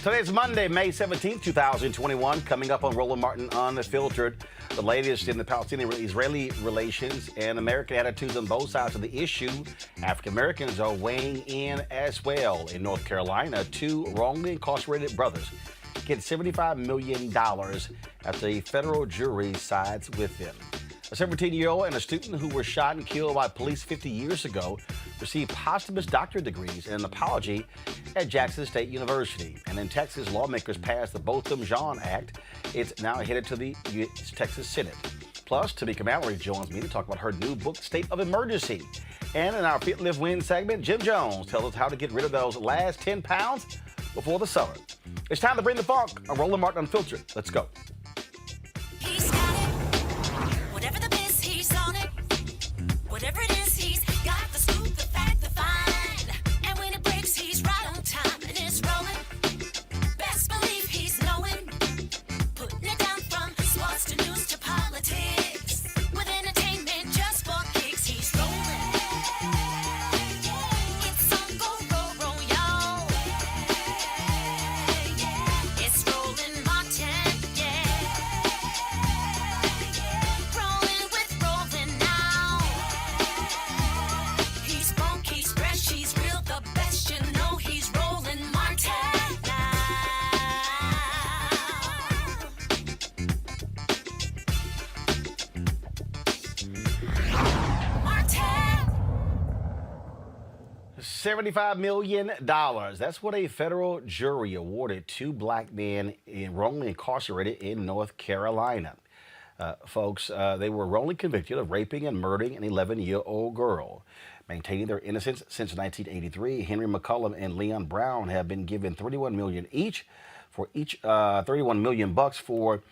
Today's Monday, May 17th, 2021. Coming up on Roland Martin Unfiltered, the latest in the Palestinian-Israeli relations and American attitudes on both sides of the issue. African Americans are weighing in as well. In North Carolina, two wrongly incarcerated brothers get $75 million after a federal jury sides with them. A 17-year-old and a student who were shot and killed by police 50 years ago received posthumous doctorate degrees and an apology at Jackson State University. And in Texas, lawmakers passed the Botham Jean Act. It's now headed to the Texas Senate. Plus, Tamika Mallory joins me to talk about her new book, State of Emergency. And in our Fit, Live, Win segment, Jim Jones tells us how to get rid of those last 10 pounds before the summer. It's time to bring the funk on Roland Martin Unfiltered. Let's go. He's got it. Whatever the biz, he's on it. Whatever it is, he's got the scoop, the fact, the find. And when it breaks, he's right on time and it's rolling. Best believe he's knowing. Putting it down from sports to news to politics. With entertainment just for kicks, he's rolling. It's on go, y'all. It's Roland Martin, rolling with Roland now. He's funk, he's fresh, he's real, the best, you know he's Roland Martin now. Martin. $75 million. That's what a federal jury awarded two black men wrongly incarcerated in North Carolina. Folks, they were wrongly convicted of raping and murdering an 11-year-old girl. Maintaining their innocence since 1983, Henry McCullum and Leon Brown have been given $31 million each for each $31 million for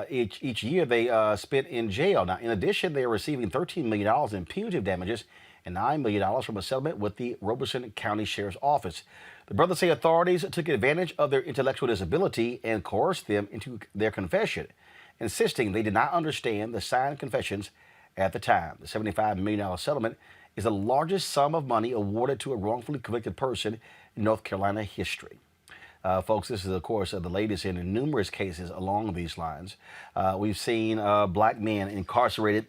each year they spent in jail. Now, in addition, they are receiving $13 million in punitive damages and $9 million from a settlement with the Robeson County Sheriff's Office. The brothers say authorities took advantage of their intellectual disability and coerced them into their confession, insisting they did not understand the signed confessions at the time. The $75 million settlement is the largest sum of money awarded to a wrongfully convicted person in North Carolina history. Folks, this is, of course, the latest in numerous cases along these lines. We've seen black men incarcerated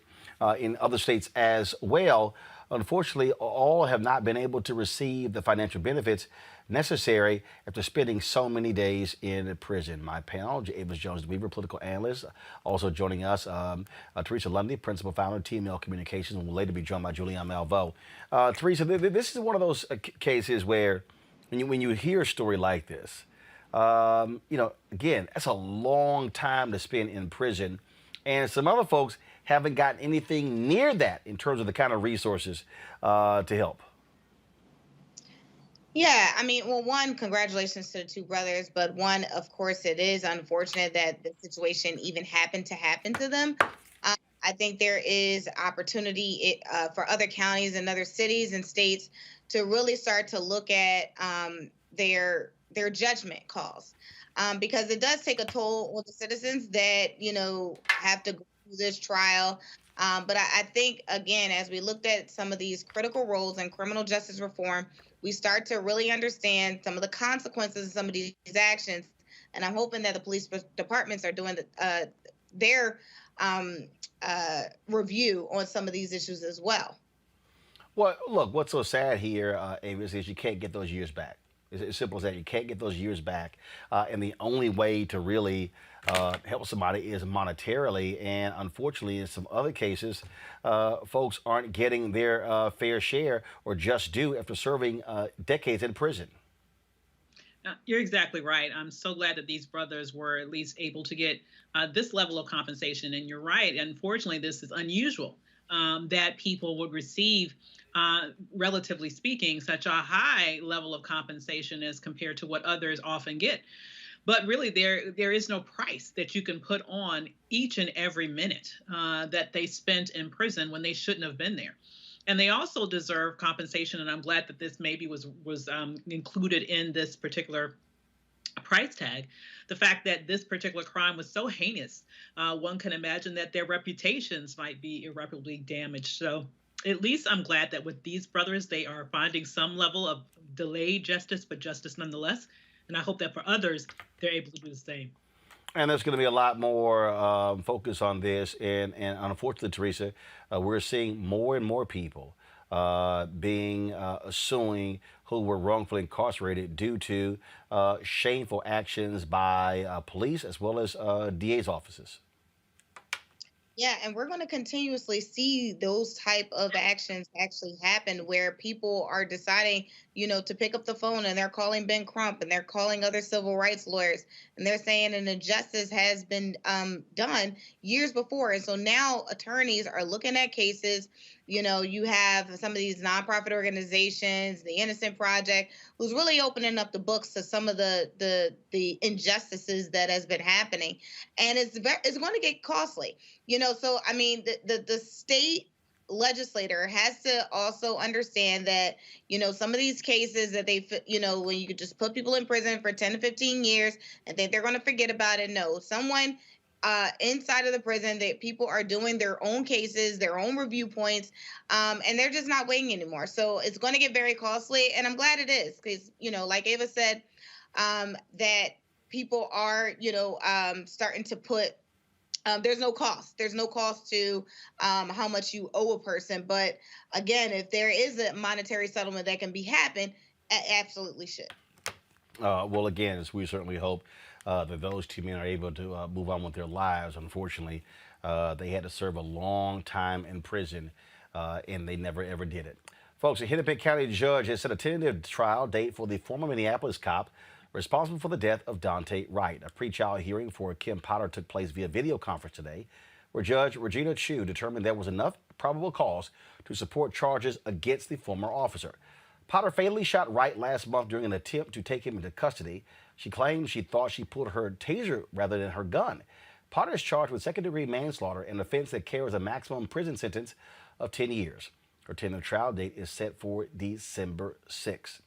in other states as well. Unfortunately, all have not been able to receive the financial benefits necessary after spending so many days in prison. My panel, Avis Jones-Weaver, political analyst, also joining us, Teresa Lundy, principal founder of TML Communications, and will later be joined by Julianne Malveaux. Teresa, this is one of those cases where when you hear a story like this, again, that's a long time to spend in prison. And some other folks haven't gotten anything near that in terms of the kind of resources to help. Yeah, I mean, well, one, congratulations to the two brothers, but one, of course, it is unfortunate that the situation even happened to them. I think there is opportunity for other counties and other cities and states to really start to look at their judgment calls, because it does take a toll on the citizens that, have to go through this trial. But I think, again, as we looked at some of these critical roles in criminal justice reform, we start to really understand some of the consequences of some of these actions. And I'm hoping that the police departments are doing their review on some of these issues as well. Well, look, what's so sad here, Avis, is you can't get those years back. It's as simple as that. You can't get those years back. And the only way to really help somebody is monetarily. And unfortunately, in some other cases, folks aren't getting their fair share or just due after serving decades in prison. You're exactly right. I'm so glad that these brothers were at least able to get this level of compensation. And you're right. Unfortunately, this is unusual that people would receive, relatively speaking, such a high level of compensation as compared to what others often get. But really, there is no price that you can put on each and every minute that they spent in prison when they shouldn't have been there. And they also deserve compensation, and I'm glad that this maybe was included in this particular price tag. The fact that this particular crime was so heinous, one can imagine that their reputations might be irreparably damaged. So at least I'm glad that with these brothers, they are finding some level of delayed justice, but justice nonetheless. And I hope that for others, they're able to do the same. And there's going to be a lot more focus on this. And unfortunately, Teresa, we're seeing more and more people being suing who were wrongfully incarcerated due to shameful actions by police as well as DA's offices. Yeah, and we're going to continuously see those type of actions actually happen where people are deciding, to pick up the phone and they're calling Ben Crump and they're calling other civil rights lawyers and they're saying an injustice has been done years before. And so now attorneys are looking at cases. You have some of these nonprofit organizations, the Innocent Project, who's really opening up the books to some of the injustices that has been happening, and it's going to get costly. So I mean, the state legislator has to also understand that some of these cases that when you could just put people in prison for 10 to 15 years and think they're going to forget about it. No, someone inside of the prison, that people are doing their own cases, their own review points, and they're just not waiting anymore. So it's going to get very costly, and I'm glad it is because like Ava said, that people are starting to put. There's no cost. There's no cost to how much you owe a person. But again, if there is a monetary settlement that can be happen, absolutely should. Well, again, as we certainly hope that those two men are able to move on with their lives. Unfortunately, they had to serve a long time in prison, and they never ever did it. Folks, a Hennepin County judge has set a tentative trial date for the former Minneapolis cop responsible for the death of Daunte Wright. A pretrial hearing for Kim Potter took place via video conference today, where Judge Regina Chu determined there was enough probable cause to support charges against the former officer. Potter fatally shot Wright last month during an attempt to take him into custody. She claimed she thought she pulled her taser rather than her gun. Potter is charged with second-degree manslaughter, an offense that carries a maximum prison sentence of 10 years. Her tentative trial date is set for December 6th.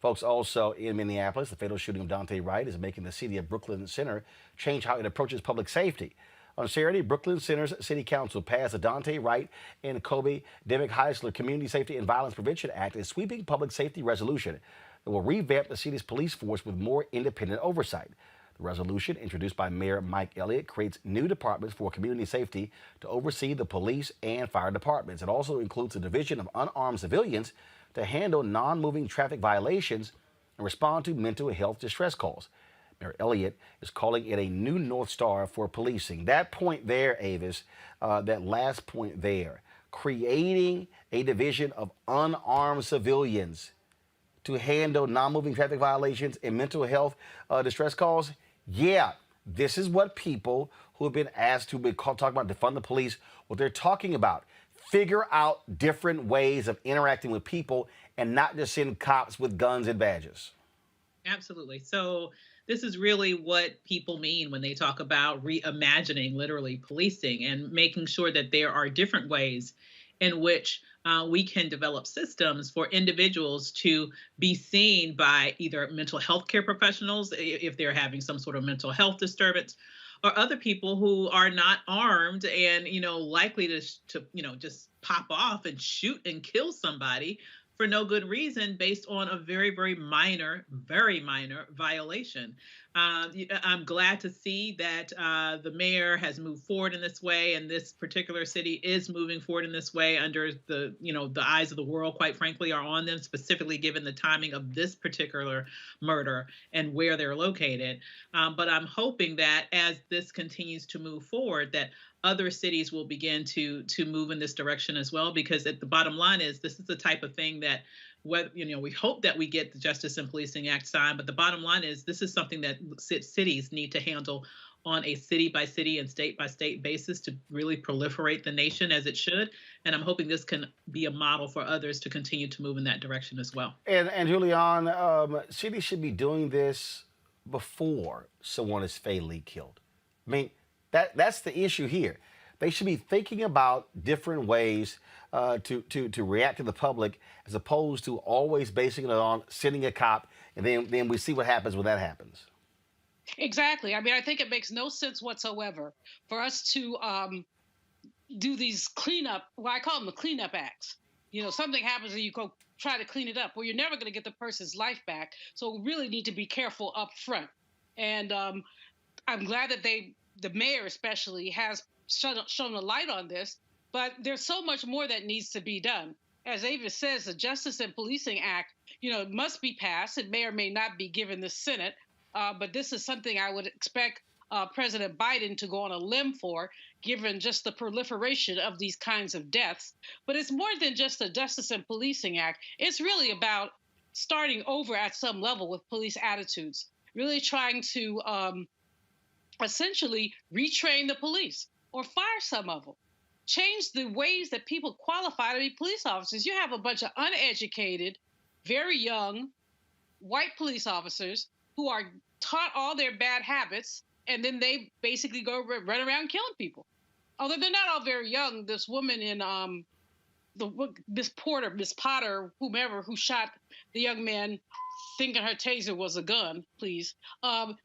Folks, also in Minneapolis, the fatal shooting of Daunte Wright is making the city of Brooklyn Center change how it approaches public safety. On Saturday, Brooklyn Center's City Council passed the Daunte Wright and Kobe Demick Heisler Community Safety and Violence Prevention Act, a sweeping public safety resolution that will revamp the city's police force with more independent oversight. The resolution, introduced by Mayor Mike Elliott, creates new departments for community safety to oversee the police and fire departments. It also includes a division of unarmed civilians to handle non-moving traffic violations and respond to mental health distress calls. Mayor Elliott is calling it a new North Star for policing. That point there, Avis, that last point there, creating a division of unarmed civilians to handle non-moving traffic violations and mental health distress calls. Yeah, this is what people who have been asked to be talking about defund the police, what they're talking about. Figure out different ways of interacting with people and not just send cops with guns and badges. Absolutely. So this is really what people mean when they talk about reimagining literally policing and making sure that there are different ways in which we can develop systems for individuals to be seen by either mental health care professionals if they're having some sort of mental health disturbance, or other people who are not armed and likely to just pop off and shoot and kill somebody for no good reason based on a very, very minor violation. I'm glad to see that the mayor has moved forward in this way, and this particular city is moving forward in this way under the eyes of the world, quite frankly, are on them, specifically given the timing of this particular murder and where they're located. But I'm hoping that as this continues to move forward, that other cities will begin to move in this direction as well, because at the bottom line is this is the type of thing that we hope that we get the Justice and Policing Act signed, but the bottom line is this is something that cities need to handle on a city by city and state by state basis to really proliferate the nation as it should. And I'm hoping this can be a model for others to continue to move in that direction as well. And Julian, cities should be doing this before someone is fatally killed. I mean, that's the issue here. They should be thinking about different ways to react to the public, as opposed to always basing it on sending a cop, and then we see what happens when that happens. Exactly. I mean, I think it makes no sense whatsoever for us to do these cleanup, well, I call them the cleanup acts. Something happens and you go try to clean it up. Well, you're never going to get the person's life back. So we really need to be careful up front. And I'm glad that the mayor especially, has shown a light on this. But there's so much more that needs to be done. As Ava says, the Justice and Policing Act, must be passed. It may or may not be given the Senate. But this is something I would expect President Biden to go on a limb for, given just the proliferation of these kinds of deaths. But it's more than just the Justice and Policing Act. It's really about starting over at some level with police attitudes, really trying to essentially retrain the police or fire some of them. Change the ways that people qualify to be police officers. You have a bunch of uneducated, very young, white police officers who are taught all their bad habits, and then they basically go run around killing people. Although they're not all very young. This woman in Miss Potter, whomever, who shot the young man thinking her taser was a gun, please.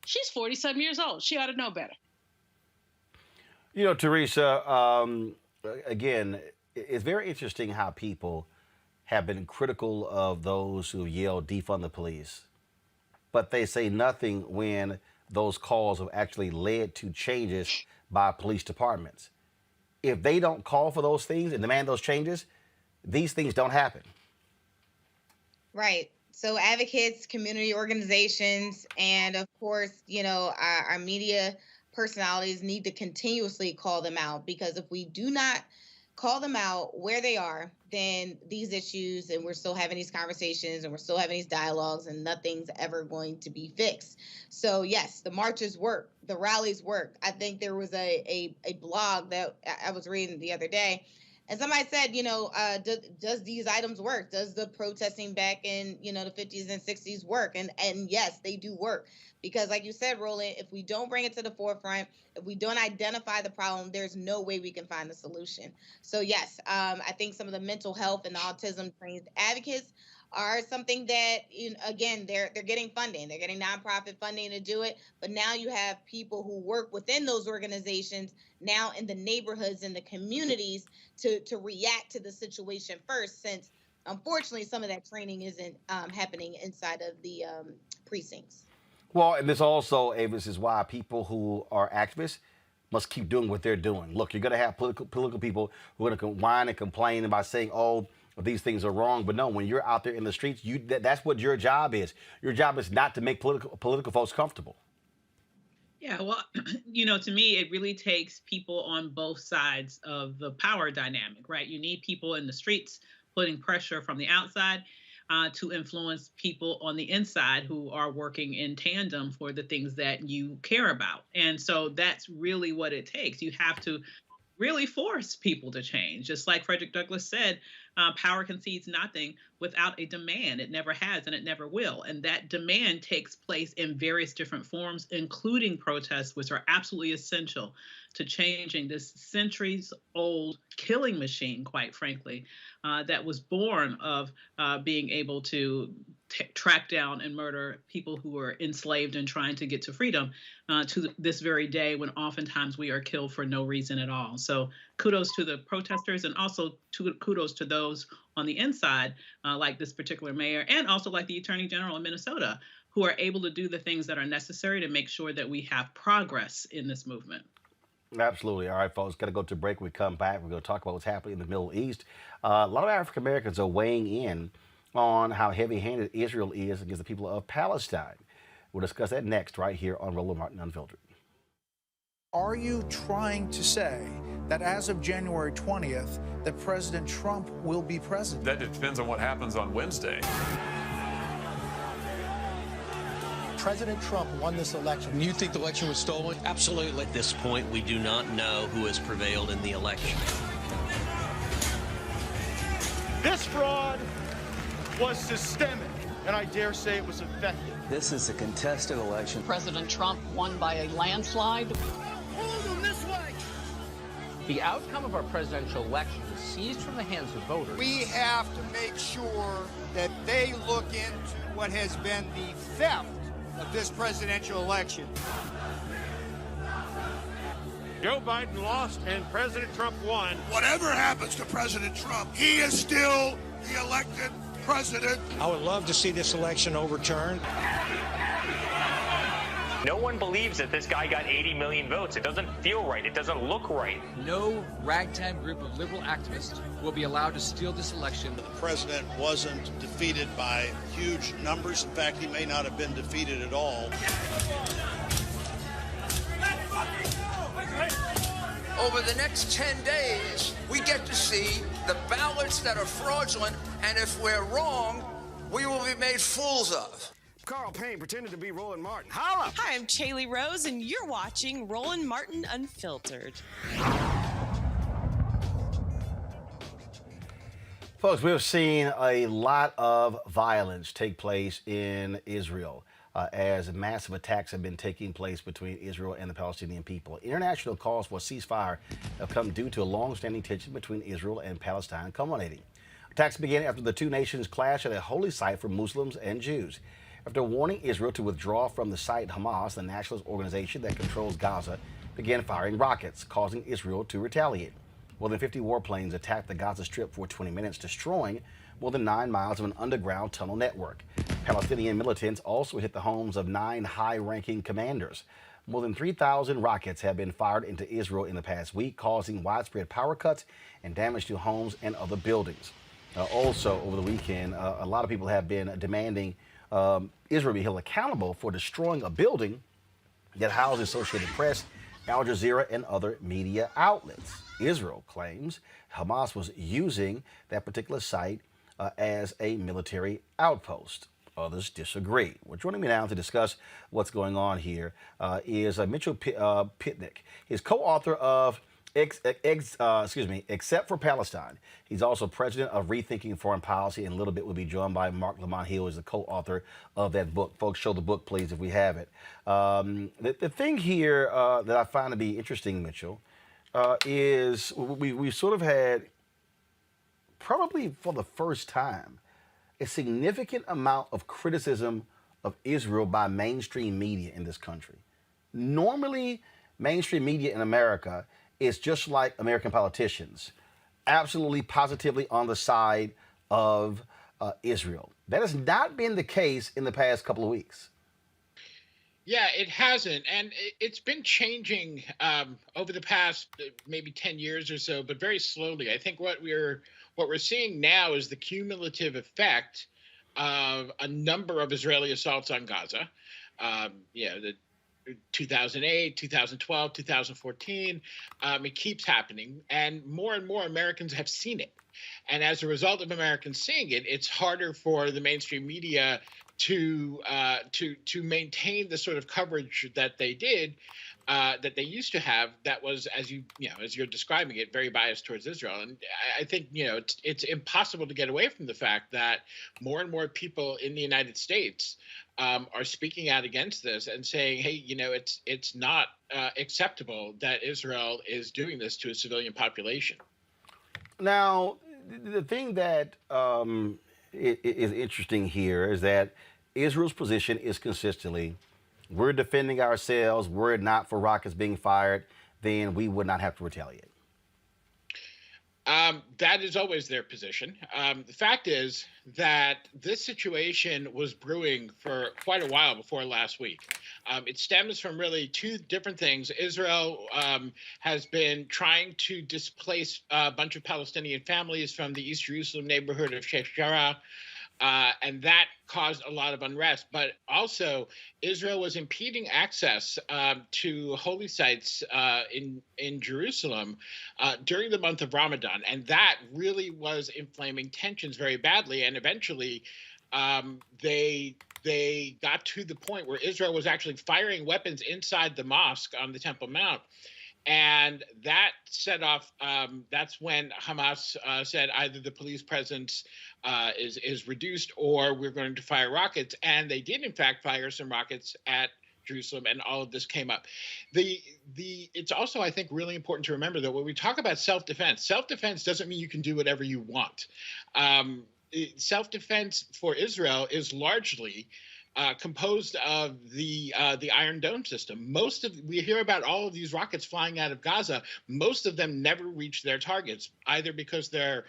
She's 40-some years old. She ought to know better. Teresa, again, it's very interesting how people have been critical of those who yell defund the police, but they say nothing when those calls have actually led to changes by police departments. If they don't call for those things and demand those changes, these things don't happen. Right. So advocates, community organizations, and of course, our media personalities need to continuously call them out, because if we do not call them out where they are, then these issues, and we're still having these conversations and we're still having these dialogues, and nothing's ever going to be fixed. So yes, the marches work, the rallies work. I think there was a blog that I was reading the other day, and somebody said, does these items work? Does the protesting back in, the 50s and 60s work? And yes, they do work. Because like you said, Roland, if we don't bring it to the forefront, if we don't identify the problem, there's no way we can find a solution. So yes, I think some of the mental health and the autism trained advocates are something that, again, they're getting funding. They're getting nonprofit funding to do it. But now you have people who work within those organizations now in the neighborhoods and the communities to react to the situation first, since unfortunately some of that training isn't happening inside of the precincts. Well, and this also, Avis, is why people who are activists must keep doing what they're doing. Look, you're going to have political people who are going to whine and complain about saying, oh, these things are wrong. But no, when you're out there in the streets, that's what your job is. Your job is not to make political folks comfortable. Yeah, well, to me, it really takes people on both sides of the power dynamic, right? You need people in the streets putting pressure from the outside to influence people on the inside who are working in tandem for the things that you care about. And so that's really what it takes. You have to really force people to change. Just like Frederick Douglass said, power concedes nothing without a demand. It never has and it never will. And that demand takes place in various different forms, including protests, which are absolutely essential to changing this centuries-old killing machine, quite frankly, that was born of being able to track down and murder people who were enslaved and trying to get to freedom to this very day, when oftentimes we are killed for no reason at all. So kudos to the protesters, and also kudos to those on the inside, like this particular mayor, and also like the Attorney General in Minnesota, who are able to do the things that are necessary to make sure that we have progress in this movement. Absolutely. All right, folks, got to go to break. When we come back, we're going to talk about what's happening in the Middle East. A lot of African Americans are weighing in on how heavy-handed Israel is against the people of Palestine. We'll discuss that next right here on Roland Martin Unfiltered. Are you trying to say that as of January 20th, that President Trump will be president? That depends on what happens on Wednesday. President Trump won this election. You think the election was stolen? Absolutely. At this point, we do not know who has prevailed in the election. This fraud was systemic, and I dare say it was effective. This is a contested election. President Trump won by a landslide. Hold them this way! The outcome of our presidential election was seized from the hands of voters. We have to make sure that they look into what has been the theft of this presidential election. Joe Biden lost and President Trump won. Whatever happens to President Trump, he is still the elected president. I would love to see this election overturned. No one believes that this guy got 80 million votes. It doesn't feel right. It doesn't look right. No ragtag group of liberal activists will be allowed to steal this election. The president wasn't defeated by huge numbers. In fact, he may not have been defeated at all. Over the next 10 days, we get to see the ballots that are fraudulent, and if we're wrong, we will be made fools of. Carl Payne pretended to be Roland Martin. Holla! Hi, I'm Chaley Rose, and you're watching Roland Martin Unfiltered. Folks, we've seen a lot of violence take place in Israel as massive attacks have been taking place between Israel and the Palestinian people. International calls for a ceasefire have come due to a long-standing tension between Israel and Palestine culminating. Attacks began after the two nations clashed at a holy site for Muslims and Jews. After warning Israel to withdraw from the site, Hamas, the nationalist organization that controls Gaza, began firing rockets, causing Israel to retaliate. More than 50 warplanes attacked the Gaza Strip for 20 minutes, destroying more than 9 miles of an underground tunnel network. Palestinian militants also hit the homes of 9 high-ranking commanders. More than 3,000 rockets have been fired into Israel in the past week, causing widespread power cuts and damage to homes and other buildings. Also, over the weekend, a lot of people have been demanding Israel be held accountable for destroying a building that housed the Associated Press, Al Jazeera, and other media outlets. Israel claims Hamas was using that particular site as a military outpost. Others disagree. Well, joining me now to discuss what's going on here is Mitchell Pitnick. He's co-author of Except for Palestine. He's also president of Rethinking Foreign Policy, and in a little bit we'll be joined by Mark Lamont Hill, who is the co-author of that book. Folks, show the book, please, if we have it. The thing here that I find to be interesting, Mitchell, is we sort of had, probably for the first time, a significant amount of criticism of Israel by mainstream media in this country. Normally, mainstream media in America is just like American politicians, absolutely positively on the side of Israel. That has not been the case in the past couple of weeks. Yeah, it hasn't, and it's been changing over the past maybe 10 years or so, but very slowly. I think what we're seeing now is the cumulative effect of a number of Israeli assaults on Gaza. The 2008, 2012, 2014, it keeps happening, and more Americans have seen it. And as a result of Americans seeing it, it's harder for the mainstream media to maintain the sort of coverage that they did, that they used to have. That was, as you're describing it, very biased towards Israel. And I think it's impossible to get away from the fact that more and more people in the United States are speaking out against this and saying, hey, it's not acceptable that Israel is doing this to a civilian population. Now, the thing that is interesting here is that Israel's position is consistently, we're defending ourselves, were it not for rockets being fired, then we would not have to retaliate. That is always their position. The fact is that this situation was brewing for quite a while before last week. It stems from really two different things. Israel has been trying to displace a bunch of Palestinian families from the East Jerusalem neighborhood of Sheikh Jarrah. And that caused a lot of unrest. But also, Israel was impeding access to holy sites in Jerusalem during the month of Ramadan. And that really was inflaming tensions very badly. And eventually, they got to the point where Israel was actually firing weapons inside the mosque on the Temple Mount. And that set off, that's when Hamas said either the police presence is reduced or we're going to fire rockets. And they did, in fact, fire some rockets at Jerusalem, and all of this came up. It's also, I think, really important to remember that when we talk about self-defense doesn't mean you can do whatever you want. Self-defense for Israel is largely composed of the Iron Dome system. We hear about all of these rockets flying out of Gaza. Most of them never reach their targets, either because they're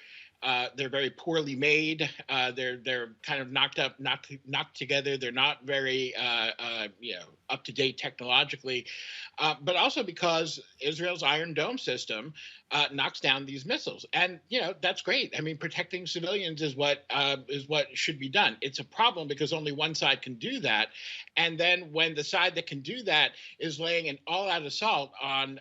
They're very poorly made. They're kind of knocked together. They're not very up to date technologically, but also because Israel's Iron Dome system knocks down these missiles, and that's great. I mean, protecting civilians is what should be done. It's a problem because only one side can do that, and then when the side that can do that is laying an all-out assault on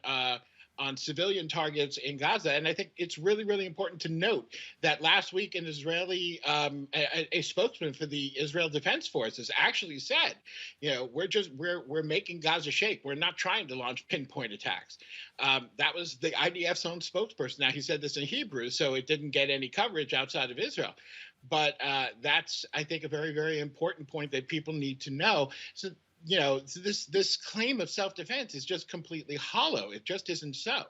civilian targets in Gaza. And I think it's really, really important to note that last week an Israeli, a spokesman for the Israel Defense Forces actually said, we're making Gaza shake. We're not trying to launch pinpoint attacks. That was the IDF's own spokesperson. Now, he said this in Hebrew, so it didn't get any coverage outside of Israel. But that's, I think, a very, very important point that people need to know. So, this claim of self-defense is just completely hollow. It just isn't so.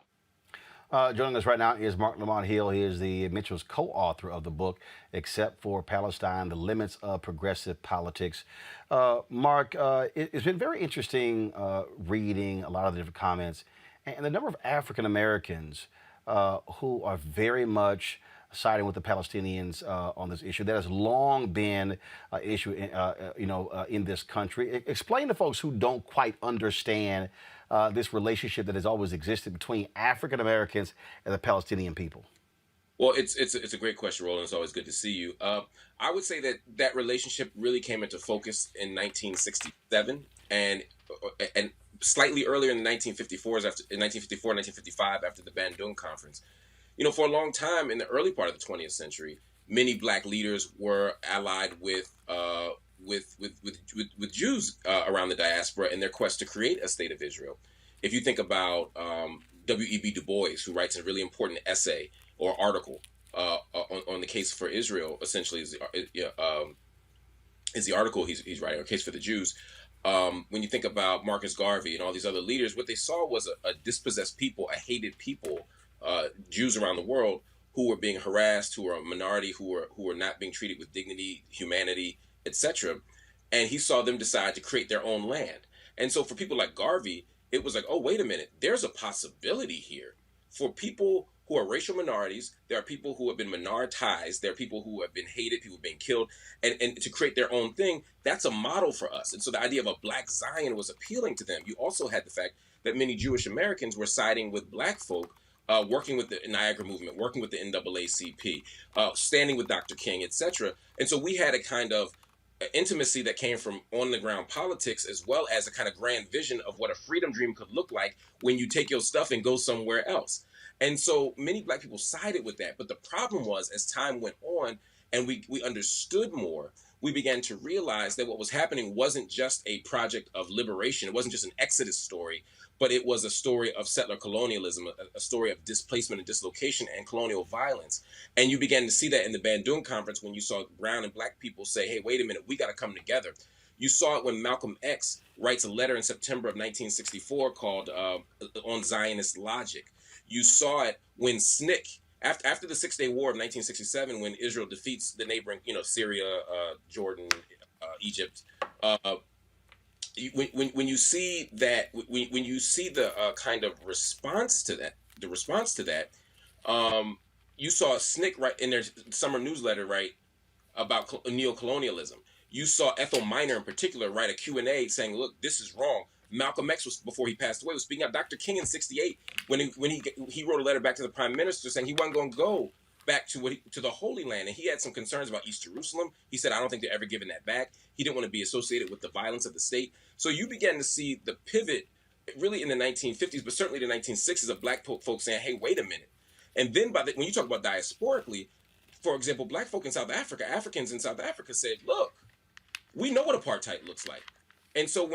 Joining us right now is Mark Lamont Hill. He is Mitchell's co-author of the book, Except for Palestine, The Limits of Progressive Politics. Mark, it's been very interesting reading a lot of the different comments and the number of African Americans who are very much siding with the Palestinians on this issue. That has long been an issue, in this country. Explain to folks who don't quite understand this relationship that has always existed between African Americans and the Palestinian people. Well, it's a great question, Roland. It's always good to see you. I would say that relationship really came into focus in 1967 and slightly earlier in the 1954, 1955, after the Bandung Conference. For a long time in the early part of the 20th century, many black leaders were allied with Jews around the diaspora in their quest to create a state of Israel. If you think about W.E.B. Du Bois, who writes a really important essay or article on the case for Israel, essentially is the article he's writing, or Case for the Jews. When you think about Marcus Garvey and all these other leaders, what they saw was a dispossessed people, a hated people, Jews around the world who were being harassed, who were a minority, who were not being treated with dignity, humanity, etc. And he saw them decide to create their own land. And so for people like Garvey, it was like, oh, wait a minute, there's a possibility here. For people who are racial minorities, there are people who have been minoritized, there are people who have been hated, people being killed, and to create their own thing, that's a model for us. And so the idea of a black Zion was appealing to them. You also had the fact that many Jewish Americans were siding with black folk, working with the Niagara movement, working with the NAACP, standing with Dr. King, etc. And so we had a kind of intimacy that came from on-the-ground politics, as well as a kind of grand vision of what a freedom dream could look like when you take your stuff and go somewhere else. And so many black people sided with that. But the problem was, as time went on and we understood more, we began to realize that what was happening wasn't just a project of liberation. It wasn't just an Exodus story, but it was a story of settler colonialism, a story of displacement and dislocation and colonial violence. And you began to see that in the Bandung Conference when you saw brown and black people say, hey, wait a minute, we got to come together. You saw it when Malcolm X writes a letter in September of 1964 called On Zionist Logic. You saw it when SNCC, after the Six-Day War of 1967, when Israel defeats the neighboring, Syria, Jordan, Egypt, when you see that, when you see the kind of response to that, you saw SNCC write in their summer newsletter, right, about neocolonialism. You saw Ethel Minor in particular write a Q&A saying, look, this is wrong. Malcolm X was, before he passed away, was speaking out. Dr. King in '68, when he wrote a letter back to the Prime Minister saying he wasn't going to go back to the Holy Land, and he had some concerns about East Jerusalem. He said, I don't think they're ever giving that back. He didn't want to be associated with the violence of the state. So you began to see the pivot, really in the 1950s, but certainly the 1960s, of black folks saying, hey, wait a minute. And then when you talk about diasporically, for example, black folk in South Africa, Africans in South Africa said, look, we know what apartheid looks like. And so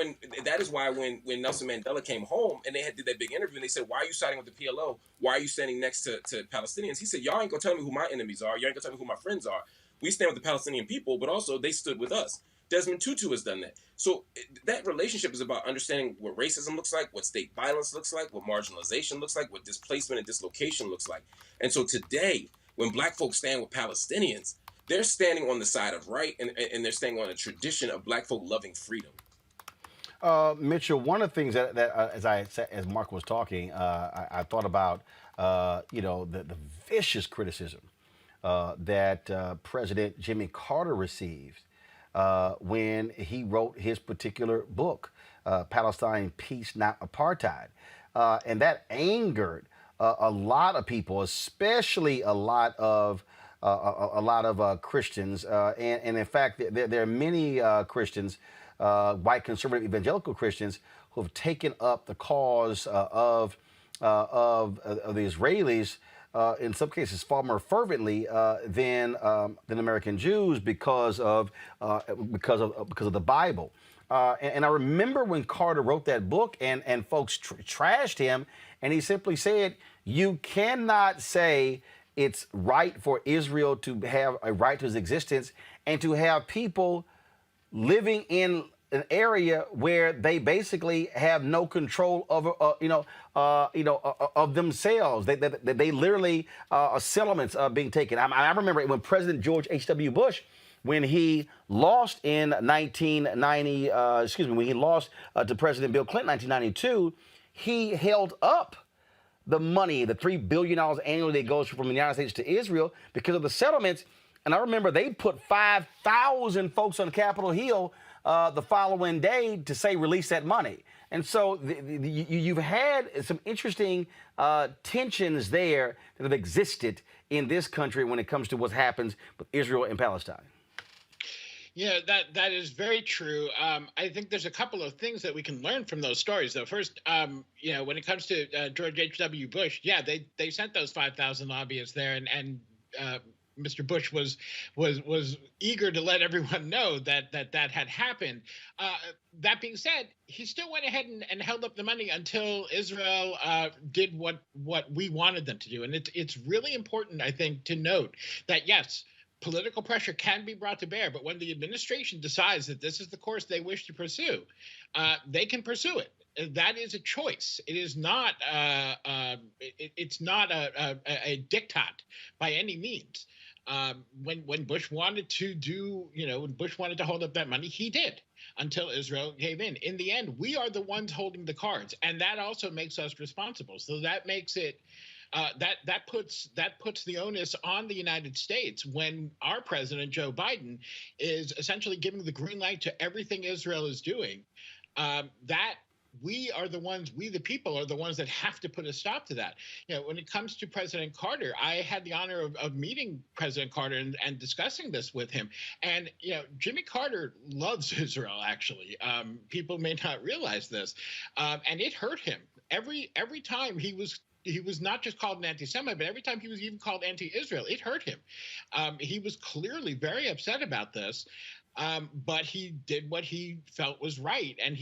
that is why when Nelson Mandela came home and they did that big interview and they said, why are you siding with the PLO? Why are you standing next to Palestinians? He said, y'all ain't gonna tell me who my enemies are. Y'all ain't gonna tell me who my friends are. We stand with the Palestinian people, but also they stood with us. Desmond Tutu has done that. So that relationship is about understanding what racism looks like, what state violence looks like, what marginalization looks like, what displacement and dislocation looks like. And so today, when black folks stand with Palestinians, they're standing on the side of right, and they're standing on a tradition of black folk loving freedom. Mitchell, one of the things that as Mark was talking, I thought about, the vicious criticism that President Jimmy Carter received when he wrote his particular book, Palestine, Peace, Not Apartheid. And that angered a lot of people, especially a lot of Christians. And in fact, there are many Christians, white conservative evangelical Christians, who have taken up the cause of the Israelis, in some cases far more fervently than American Jews because of the Bible. And I remember when Carter wrote that book, and folks trashed him, and he simply said, "You cannot say it's right for Israel to have a right to its existence and to have people living in an area where they basically have no control over, of themselves. They literally are settlements being taken." I remember when President George H.W. Bush, when he lost in 1990, when he lost to President Bill Clinton in 1992, he held up the money, the $3 billion annually that goes from the United States to Israel because of the settlements. And I remember they put 5,000 folks on Capitol Hill the following day to say release that money. And so you've had some interesting tensions there that have existed in this country when it comes to what happens with Israel and Palestine. Yeah, that is very true. I think there's a couple of things that we can learn from those stories, though. First, when it comes to George H.W. Bush, yeah, they sent those 5,000 lobbyists there, and Mr. Bush was eager to let everyone know that had happened. That being said, he still went ahead and held up the money until Israel did what we wanted them to do, and it's really important, I think, to note that yes, political pressure can be brought to bear, but when the administration decides that this is the course they wish to pursue, they can pursue it. That is a choice. It is not. It's not a diktat by any means. When Bush wanted to do, when Bush wanted to hold up that money, he did until Israel gave in. In the end, we are the ones holding the cards, and that also makes us responsible. So that makes it. That puts the onus on the United States when our president, Joe Biden, is essentially giving the green light to everything Israel is doing. That we are the ones, we the people are the ones that have to put a stop to that. When it comes to President Carter, I had the honor of meeting President Carter and discussing this with him. And, Jimmy Carter loves Israel, actually. People may not realize this. And it hurt him. Every time he was not just called an anti-Semite, but every time he was even called anti-Israel, it hurt him. He was clearly very upset about this, but he did what he felt was right. And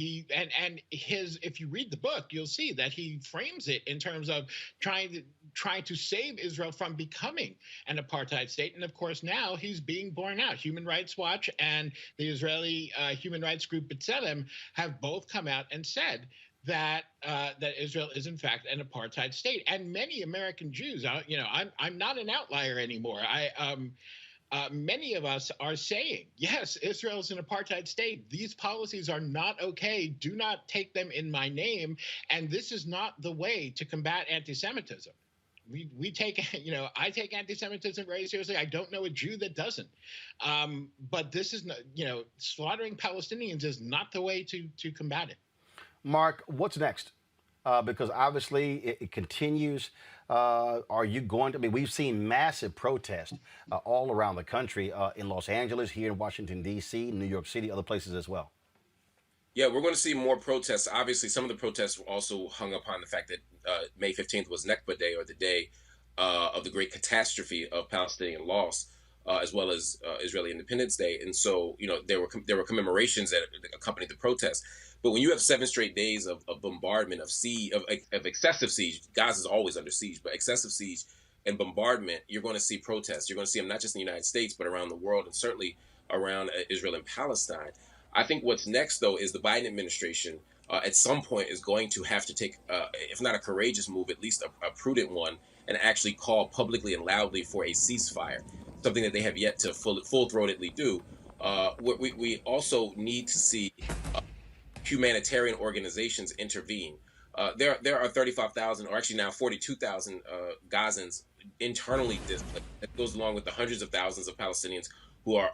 if you read the book, you'll see that he frames it in terms of trying to save Israel from becoming an apartheid state. And of course, now he's being borne out. Human Rights Watch and the Israeli human rights group B'Tselem have both come out and said that Israel is in fact an apartheid state, and many American Jews, I'm not an outlier anymore. Many of us are saying, yes, Israel is an apartheid state. These policies are not okay. Do not take them in my name, and this is not the way to combat anti-Semitism. We take, I take anti-Semitism very seriously. I don't know a Jew that doesn't. But this is not, slaughtering Palestinians is not the way to combat it. Mark, what's next? Because obviously it continues. Are you going to? We've seen massive protests all around the country, in Los Angeles, here in Washington, D.C., New York City, other places as well. Yeah, we're going to see more protests. Obviously, some of the protests were also hung upon the fact that May 15th was Nakba Day, or the day of the great catastrophe of Palestinian loss, as well as Israeli Independence Day. And so, there were commemorations that accompanied the protests. But when you have 7 straight days of bombardment, of excessive siege, Gaza is always under siege, but excessive siege and bombardment, you're going to see protests. You're going to see them not just in the United States, but around the world, and certainly around Israel and Palestine. I think what's next, though, is the Biden administration at some point is going to have to take, if not a courageous move, at least a prudent one, and actually call publicly and loudly for a ceasefire, something that they have yet to full-throatedly do. We also need to see humanitarian organizations intervene. There are 35,000, or actually now 42,000 Gazans internally displaced. That goes along with the hundreds of thousands of Palestinians who are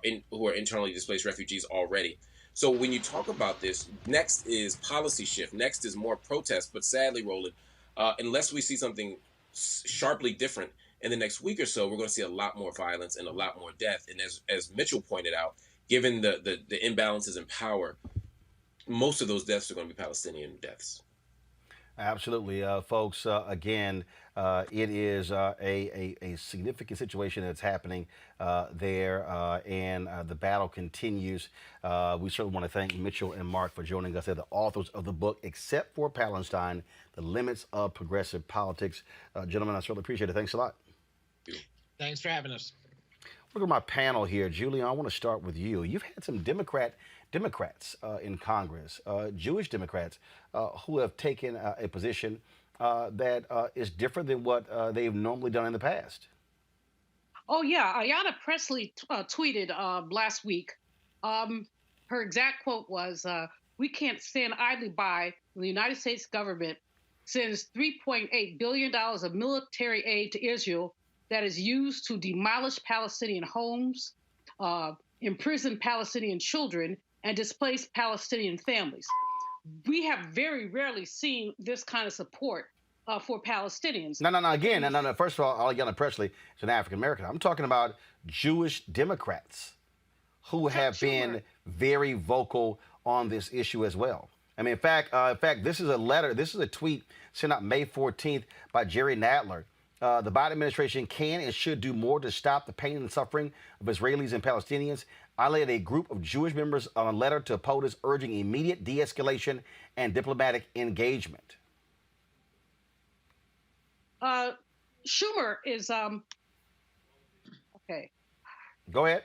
internally displaced refugees already. So when you talk about this, next is policy shift. Next is more protest. But sadly, Roland, unless we see something sharply different in the next week or so, we're going to see a lot more violence and a lot more death. And as Mitchell pointed out, given the imbalances in power, most of those deaths are going to be Palestinian deaths. Absolutely, folks. Again, it is a significant situation that's happening there, and the battle continues. We certainly want to thank Mitchell and Mark for joining us. They're the authors of the book, Except for Palestine, The Limits of Progressive Politics. Gentlemen, I certainly appreciate it. Thanks a lot. Thanks for having us. Look at my panel here. Julian, I want to start with you. You've had some Democrats in Congress, Jewish Democrats, who have taken a position that is different than what they've normally done in the past. Oh, yeah. Ayanna Pressley tweeted last week. Her exact quote was, "We can't stand idly by when the United States government sends $3.8 billion of military aid to Israel that is used to demolish Palestinian homes, imprison Palestinian children, and displace Palestinian families." We have very rarely seen this kind of support for Palestinians. No. First of all, Ayanna Pressley is an African American. I'm talking about Jewish Democrats who have been very vocal on this issue as well. I mean, in fact, this is a letter. This is a tweet sent out May 14th by Jerry Nadler. The Biden administration can and should do more to stop the pain and suffering of Israelis and Palestinians. I led a group of Jewish members on a letter to POTUS urging immediate de-escalation and diplomatic engagement. Schumer is okay. Go ahead.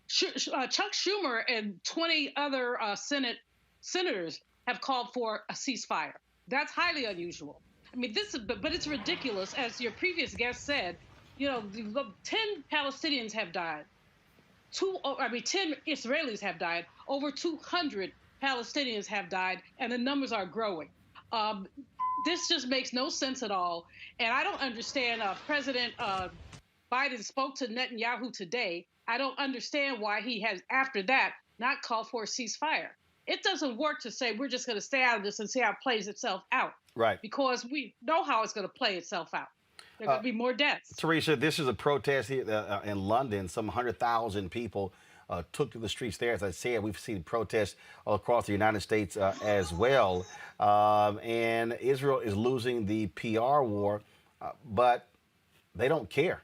Chuck Schumer and 20 other senators have called for a ceasefire. That's highly unusual. I mean, but it's ridiculous. As your previous guest said, 10 Palestinians have died. 10 Israelis have died. Over 200 Palestinians have died, and the numbers are growing. This just makes no sense at all. And I don't understand. President Biden spoke to Netanyahu today. I don't understand why he has, after that, not called for a ceasefire. It doesn't work to say we're just going to stay out of this and see how it plays itself out. Right. Because we know how it's going to play itself out. There are going to be more deaths. Teresa, this is a protest here in London. Some 100,000 people took to the streets there. As I said, we've seen protests all across the United States as well. And Israel is losing the PR war, but they don't care.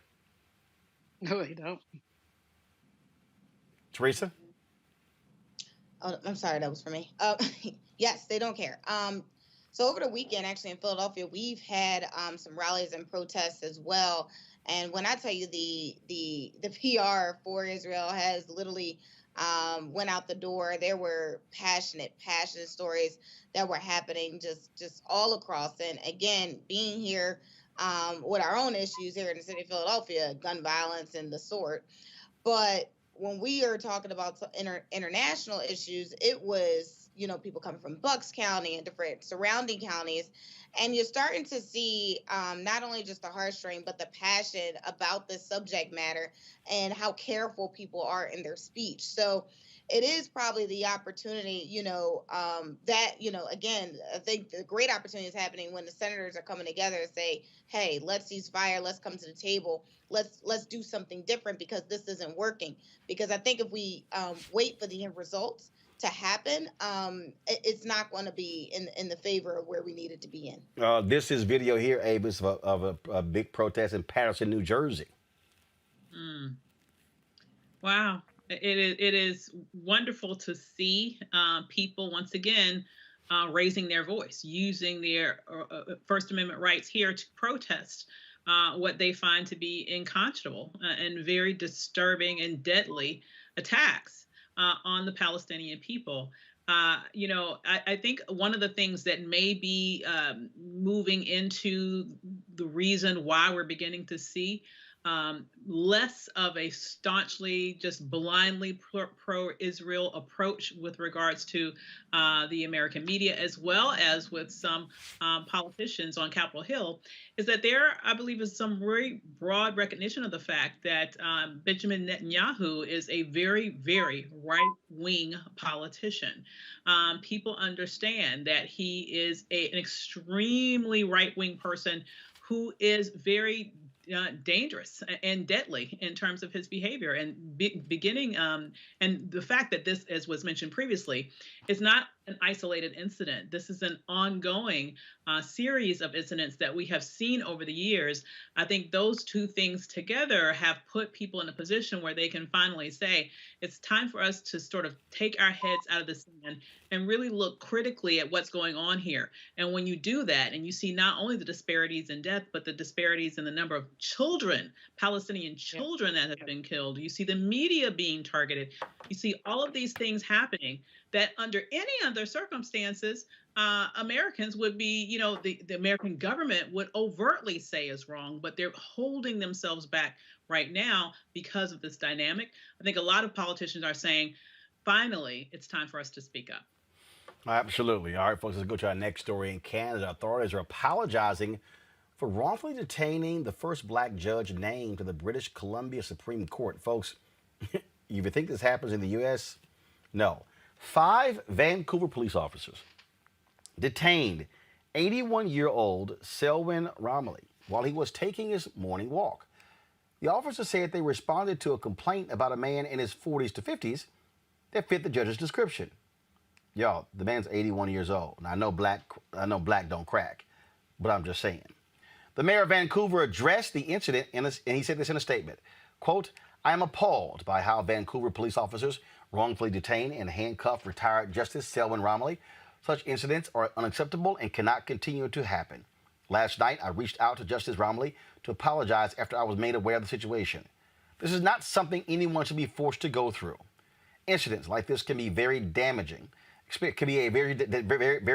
No, they don't. Teresa? Oh, I'm sorry, that was for me. Yes, they don't care. So over the weekend, actually in Philadelphia, we've had some rallies and protests as well. And when I tell you the PR for Israel has literally went out the door, there were passionate stories that were happening just all across. And again, being here with our own issues here in the city of Philadelphia, gun violence and the sort. But when we are talking about international issues, it was, people coming from Bucks County and different surrounding counties. And you're starting to see not only just the heartstring, but the passion about the subject matter and how careful people are in their speech. So it is probably the opportunity, that, again, I think the great opportunity is happening when the senators are coming together and say, hey, let's cease fire, let's come to the table, let's do something different because this isn't working. Because I think if we wait for the end results to happen, it's not going to be in the favor of where we need it to be in. This is video here, Abe, of a big protest in Patterson, New Jersey. Wow. It is wonderful to see people once again raising their voice, using their First Amendment rights here to protest what they find to be unconscionable and very disturbing and deadly attacks on the Palestinian people. I think one of the things that may be moving into the reason why we're beginning to see less of a staunchly, just blindly pro-Israel approach with regards to the American media, as well as with some politicians on Capitol Hill, is that there, I believe, is some very broad recognition of the fact that Benjamin Netanyahu is a very, very right-wing politician. People understand that he is an extremely right-wing person who is very dangerous and deadly in terms of his behavior, and beginning and the fact that this, as was mentioned previously, is not an isolated incident. This is an ongoing series of incidents that we have seen over the years. I think those two things together have put people in a position where they can finally say, it's time for us to sort of take our heads out of the sand and really look critically at what's going on here. And when you do that, and you see not only the disparities in death, but the disparities in the number of children, Palestinian children that have been killed, you see the media being targeted, you see all of these things happening that under any other circumstances, Americans would be, the American government would overtly say is wrong, but they're holding themselves back right now because of this dynamic. I think a lot of politicians are saying, finally, it's time for us to speak up. Absolutely. All right, folks, let's go to our next story. In Canada, authorities are apologizing for wrongfully detaining the first black judge named to the British Columbia Supreme Court. Folks, you think this happens in the U.S.? No. 5 Vancouver police officers detained 81-year-old Selwyn Romilly while he was taking his morning walk. The officers said they responded to a complaint about a man in his 40s to 50s that fit the judge's description. Y'all, the man's 81 years old. And I know black don't crack, but I'm just saying. The mayor of Vancouver addressed the incident, and he said this in a statement, quote, "I am appalled by how Vancouver police officers wrongfully detain and handcuff retired Justice Selwyn Romilly. Such incidents are unacceptable and cannot continue to happen. Last night, I reached out to Justice Romilly to apologize after I was made aware of the situation. This is not something anyone should be forced to go through. Incidents like this can be very damaging. Can be a very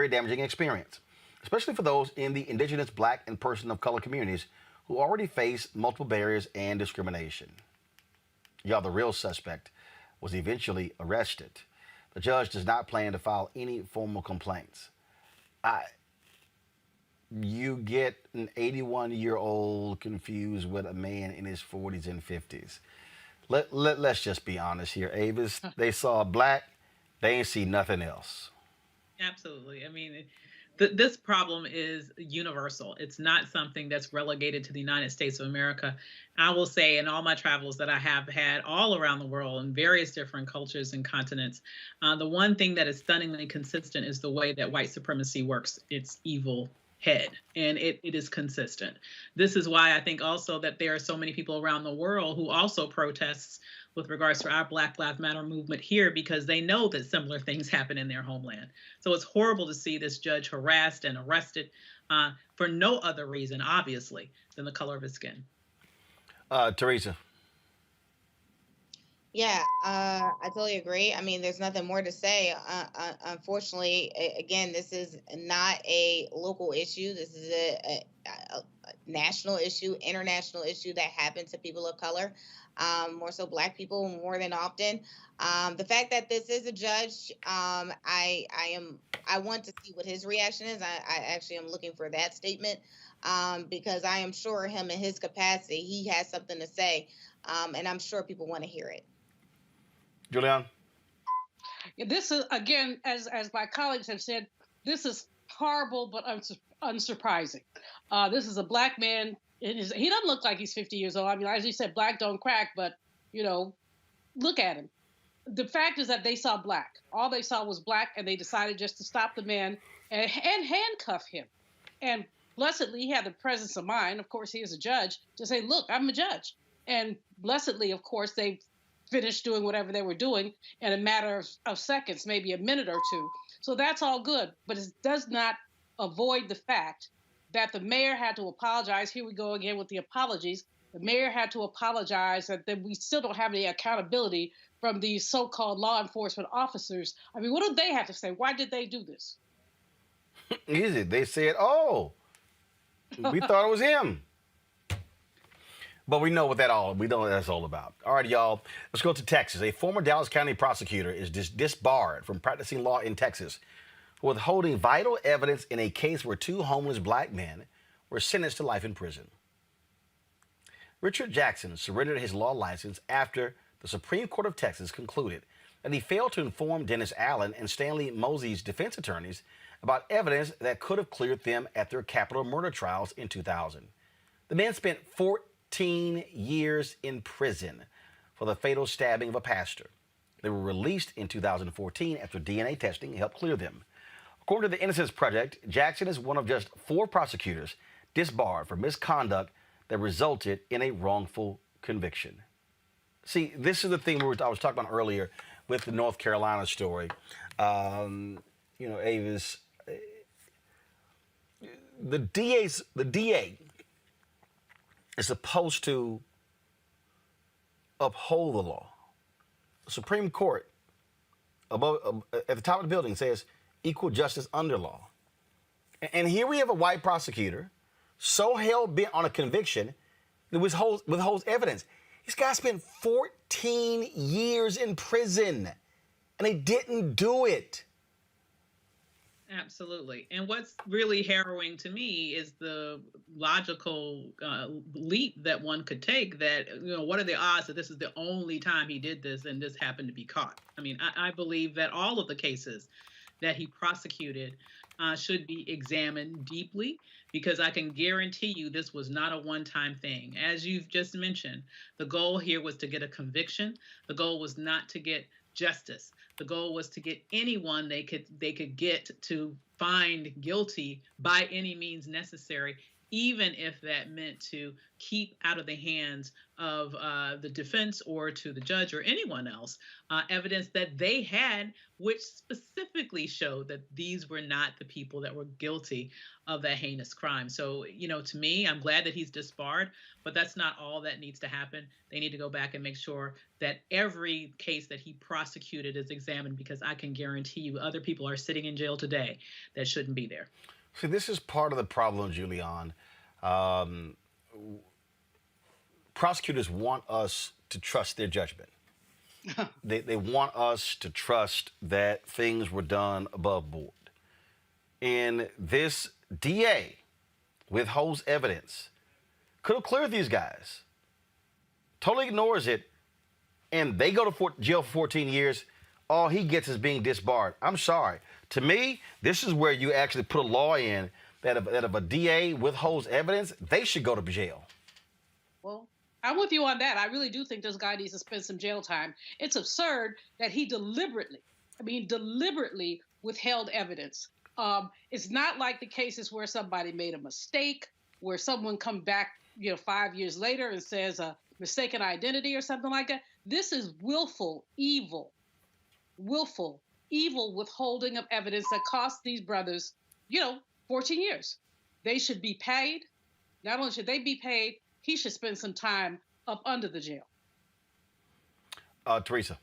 damaging experience, especially for those in the Indigenous, Black, and person of color communities who already face multiple barriers and discrimination." Y'all, the real suspect was eventually arrested. The judge does not plan to file any formal complaints. You get an 81-year-old confused with a man in his 40s and 50s. Let's just be honest here, Avis. They saw black, they ain't see nothing else. Absolutely. I mean, this problem is universal. It's not something that's relegated to the United States of America. I will say in all my travels that I have had all around the world in various different cultures and continents, the one thing that is stunningly consistent is the way that white supremacy works its evil head, and it is consistent. This is why I think also that there are so many people around the world who also protests with regards to our Black Lives Matter movement here, because they know that similar things happen in their homeland. So it's horrible to see this judge harassed and arrested for no other reason, obviously, than the color of his skin. Teresa. Yeah, I totally agree. I mean, there's nothing more to say. Unfortunately, again, this is not a local issue. This is a national issue, international issue that happened to people of color, more so Black people more than often. The fact that this is a judge, I want to see what his reaction is. I actually am looking for that statement because I am sure him in his capacity, he has something to say, and I'm sure people want to hear it. Julian? This is, again, as my colleagues have said, this is horrible but unsurprising. This is a black man. He doesn't look like he's 50 years old. I mean, as you said, black don't crack, but, look at him. The fact is that they saw black. All they saw was black, and they decided just to stop the man and handcuff him. And blessedly, he had the presence of mind, of course, he is a judge, to say, look, I'm a judge. And blessedly, of course, they finished doing whatever they were doing in a matter of seconds, maybe a minute or two. So that's all good, but it does not avoid the fact that the mayor had to apologize. Here we go again with the apologies. The mayor had to apologize that we still don't have any accountability from these so-called law enforcement officers. I mean, what do they have to say? Why did they do this? Easy. They said, oh, we thought it was him. But we know what that's all about. All right, y'all. Let's go to Texas. A former Dallas County prosecutor is disbarred from practicing law in Texas for withholding vital evidence in a case where two homeless black men were sentenced to life in prison. Richard Jackson surrendered his law license after the Supreme Court of Texas concluded that he failed to inform Dennis Allen and Stanley Mosey's defense attorneys about evidence that could have cleared them at their capital murder trials in 2000. The men spent 14 years in prison for the fatal stabbing of a pastor. They were released in 2014 after DNA testing helped clear them. According to the Innocence Project, Jackson is one of just 4 prosecutors disbarred for misconduct that resulted in a wrongful conviction. See, this is the thing I was talking about earlier with the North Carolina story. Avis, the DA is supposed to uphold the law. The Supreme Court above at the top of the building says equal justice under law. And here we have a white prosecutor so hell-bent on a conviction that withholds evidence. This guy spent 14 years in prison, and they didn't do it. Absolutely. And what's really harrowing to me is the logical leap that one could take that, what are the odds that this is the only time he did this and this happened to be caught? I mean, I believe that all of the cases that he prosecuted should be examined deeply, because I can guarantee you this was not a one-time thing. As you've just mentioned, the goal here was to get a conviction. The goal was not to get justice. The goal was to get anyone they could get to find guilty by any means necessary, even if that meant to keep out of the hands of the defense or to the judge or anyone else evidence that they had, which specifically showed that these were not the people that were guilty of that heinous crime. So, to me, I'm glad that he's disbarred, but that's not all that needs to happen. They need to go back and make sure that every case that he prosecuted is examined, because I can guarantee you other people are sitting in jail today that shouldn't be there. See, this is part of the problem, Julian. Prosecutors want us to trust their judgment. They want us to trust that things were done above board. And this DA withholds evidence. Could have cleared these guys. Totally ignores it. And they go to jail for 14 years. All he gets is being disbarred. I'm sorry. To me, this is where you actually put a law in that if a DA withholds evidence, they should go to jail. Well, I'm with you on that. I really do think this guy needs to spend some jail time. It's absurd that he deliberately withheld evidence. It's not like the cases where somebody made a mistake, where someone come back, 5 years later and says a mistaken identity or something like that. This is willful, evil withholding of evidence that cost these brothers, 14 years. They should be paid. Not only should they be paid, he should spend some time up under the jail. Teresa.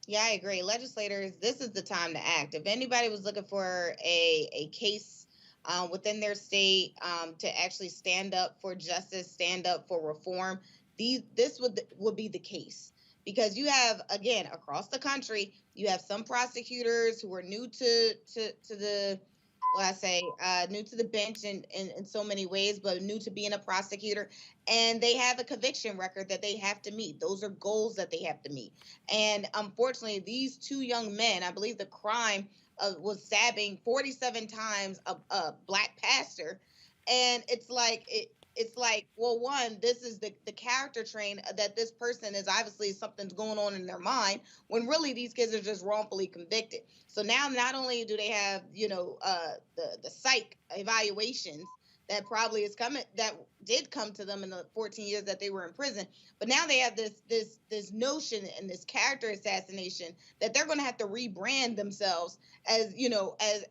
Yeah, I agree. Legislators, this is the time to act. If anybody was looking for a case within their state to actually stand up for justice, stand up for reform, this would be the case. Because you have, again, across the country, you have some prosecutors who are new to the, new to the bench in so many ways, but new to being a prosecutor. And they have a conviction record that they have to meet. Those are goals that they have to meet. And unfortunately, these two young men, I believe the crime was stabbing 47 times a black pastor. And it's like, well, one, this is the character train that this person is obviously something's going on in their mind, when really these kids are just wrongfully convicted. So now not only do they have, the psych evaluations that probably did come to them in the 14 years that they were in prison, but now they have this notion and this character assassination that they're going to have to rebrand themselves as,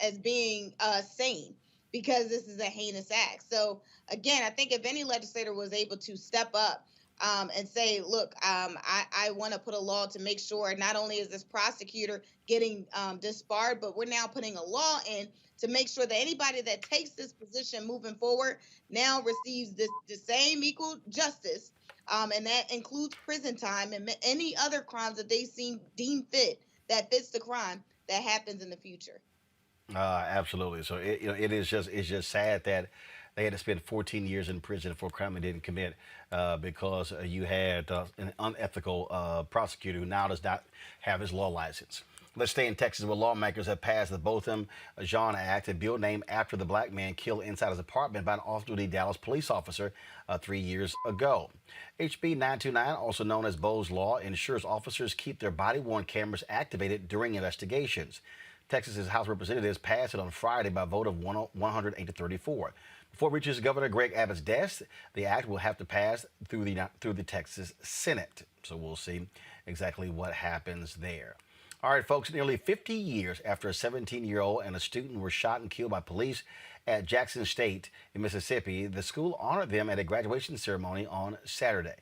as being sane, because this is a heinous act. So again, I think if any legislator was able to step up and say, look, I want to put a law to make sure not only is this prosecutor getting disbarred, but we're now putting a law in to make sure that anybody that takes this position moving forward now receives the same equal justice, and that includes prison time and any other crimes that they deem fit that fits the crime that happens in the future. Absolutely. So it's just sad that they had to spend 14 years in prison for a crime they didn't commit because you had an unethical prosecutor who now does not have his law license. Let's stay in Texas, where lawmakers have passed the Botham Jean Act, a bill named after the black man killed inside his apartment by an off-duty Dallas police officer 3 years ago. HB 929, also known as Bo's Law, ensures officers keep their body-worn cameras activated during investigations. Texas's House of Representatives passed it on Friday by a vote of 108 to 34. Before it reaches Governor Greg Abbott's desk, the act will have to pass through the Texas Senate. So we'll see exactly what happens there. All right, folks, nearly 50 years after a 17-year-old and a student were shot and killed by police at Jackson State in Mississippi, the school honored them at a graduation ceremony on Saturday.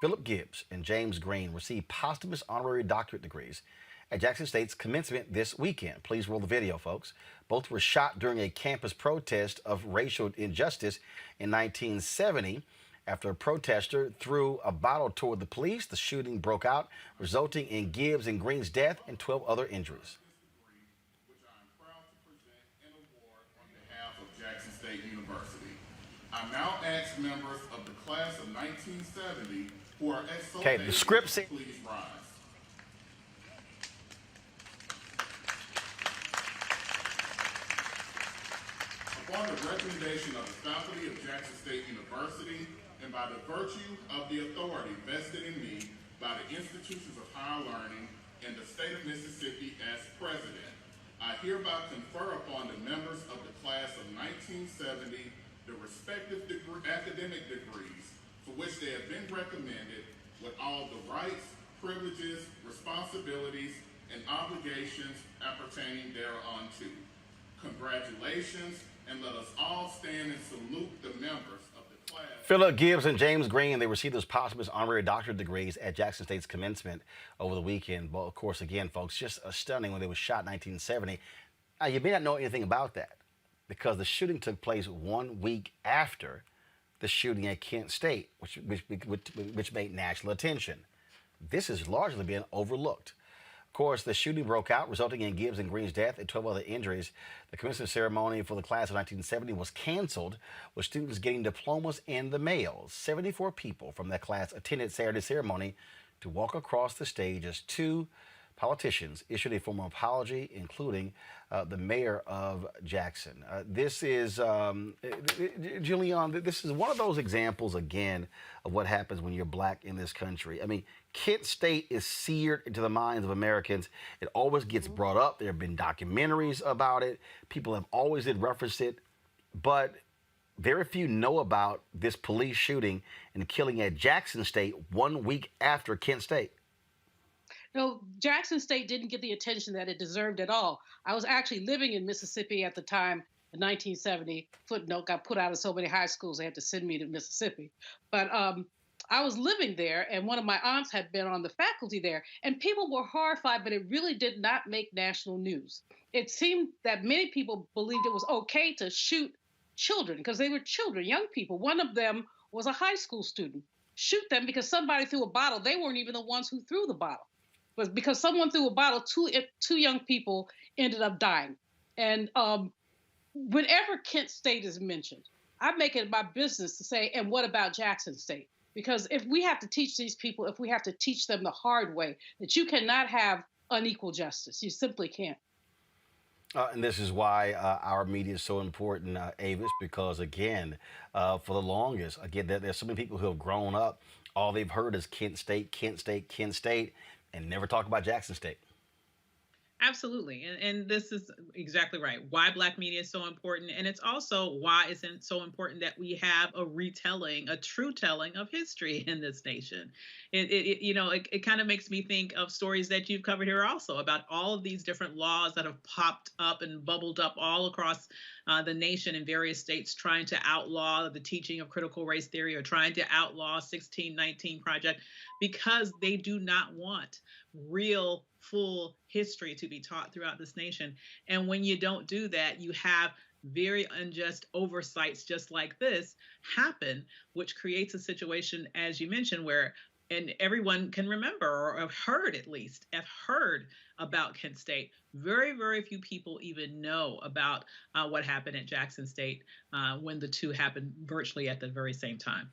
Philip Gibbs and James Green received posthumous honorary doctorate degrees at Jackson State's commencement this weekend. Please roll the video, folks. Both were shot during a campus protest of racial injustice in 1970. After a protester threw a bottle toward the police, the shooting broke out, resulting in Gibbs and Green's death and 12 other injuries. Which I'm proud to present an award on behalf of Jackson State University. I now ask members of the class of 1970 who are Okay, the script says, please rise. Upon the recommendation of the faculty of Jackson State University, and by the virtue of the authority vested in me by the institutions of higher learning in the state of Mississippi as president, I hereby confer upon the members of the class of 1970 the respective academic degrees for which they have been recommended, with all the rights, privileges, responsibilities, and obligations appertaining thereunto. Congratulations, and let us all stand and salute the members of the class. Philip Gibbs and James Green, they received those posthumous honorary doctorate degrees at Jackson State's commencement over the weekend. But of course, again, folks, just stunning when they were shot in 1970. Now, you may not know anything about that because the shooting took place 1 week after the shooting at Kent State, which made national attention. This has largely been overlooked. Of course, the shooting broke out, resulting in Gibbs and Green's death and 12 other injuries. The commencement ceremony for the class of 1970 was canceled, with students getting diplomas in the mail. 74 people from that class attended Saturday's ceremony to walk across the stage as two politicians issued a formal apology, including the mayor of Jackson. This is, Julian, this is one of those examples, again, of what happens when you're black in this country. I mean, Kent State is seared into the minds of Americans. It always gets brought up. There have been documentaries about it. People have always did reference it. But very few know about this police shooting and killing at Jackson State 1 week after Kent State. No, Jackson State didn't get the attention that it deserved at all. I was actually living in Mississippi at the time, in 1970. Footnote, got put out of so many high schools, they had to send me to Mississippi. But I was living there, and one of my aunts had been on the faculty there, and people were horrified, but it really did not make national news. It seemed that many people believed it was okay to shoot children because they were children, young people. One of them was a high school student. Shoot them because somebody threw a bottle. They weren't even the ones who threw the bottle. But because someone threw a bottle, two young people ended up dying. And whenever Kent State is mentioned, I make it my business to say, and what about Jackson State? Because if we have to teach these people, if we have to teach them the hard way, that you cannot have unequal justice. You simply can't. And this is why our media is so important, Avis, because, again, for the longest, again, there's so many people who have grown up, all they've heard is Kent State, Kent State, Kent State, and never talk about Jackson State. Absolutely. And this is exactly right. Why Black media is so important. And it's also why it's so important that we have a retelling, a true telling of history in this nation. It kind of makes me think of stories that you've covered here also about all of these different laws that have popped up and bubbled up all across the nation in various states trying to outlaw the teaching of critical race theory or trying to outlaw 1619 Project because they do not want real full history to be taught throughout this nation. And when you don't do that, you have very unjust oversights just like this happen, which creates a situation, as you mentioned, where and everyone can remember or have heard, at least have heard about Kent State. Very, very few people even know about what happened at Jackson State when the two happened virtually at the very same time.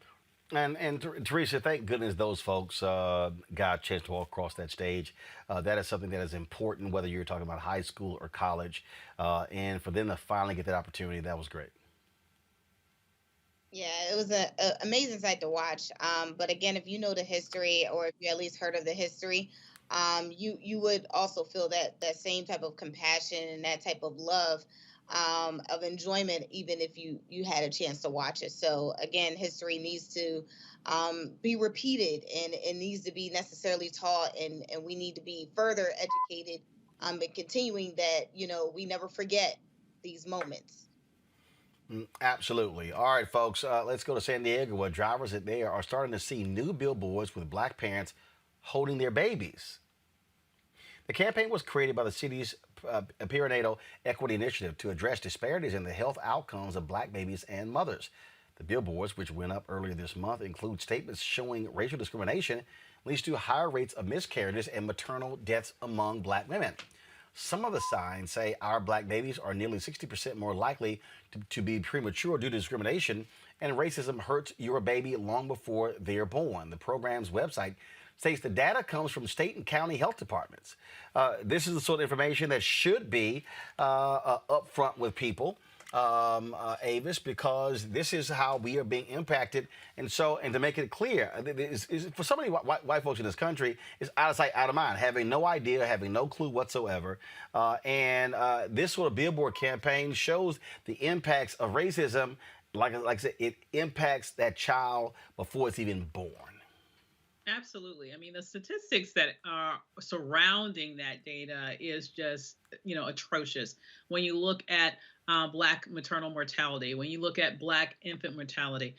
And Teresa, thank goodness those folks got a chance to walk across that stage. That is something that is important, whether you're talking about high school or college. And for them to finally get that opportunity, that was great. Yeah, it was an amazing sight to watch. But again, if you know the history, or if you at least heard of the history, you would also feel that same type of compassion and that type of love, of enjoyment, even if you had a chance to watch it. So again, history needs to be repeated, and it needs to be necessarily taught, and we need to be further educated, and continuing that, we never forget these moments. Absolutely. All right, folks, let's go to San Diego, where drivers there are starting to see new billboards with black parents holding their babies. The campaign was created by the city's Perinatal Equity Initiative to address disparities in the health outcomes of black babies and mothers. The billboards, which went up earlier this month, include statements showing racial discrimination leads to higher rates of miscarriages and maternal deaths among black women. Some of the signs say our black babies are nearly 60% more likely to be premature due to discrimination, and racism hurts your baby long before they're born. The program's website states the data comes from state and county health departments. This is the sort of information that should be upfront with people, Avis, because this is how we are being impacted. And to make it clear, for so many white folks in this country, it's out of sight, out of mind, having no idea, having no clue whatsoever. And this sort of billboard campaign shows the impacts of racism. Like I said, it impacts that child before it's even born. Absolutely. I mean, the statistics that are surrounding that data is just, atrocious. When you look at Black maternal mortality, when you look at Black infant mortality,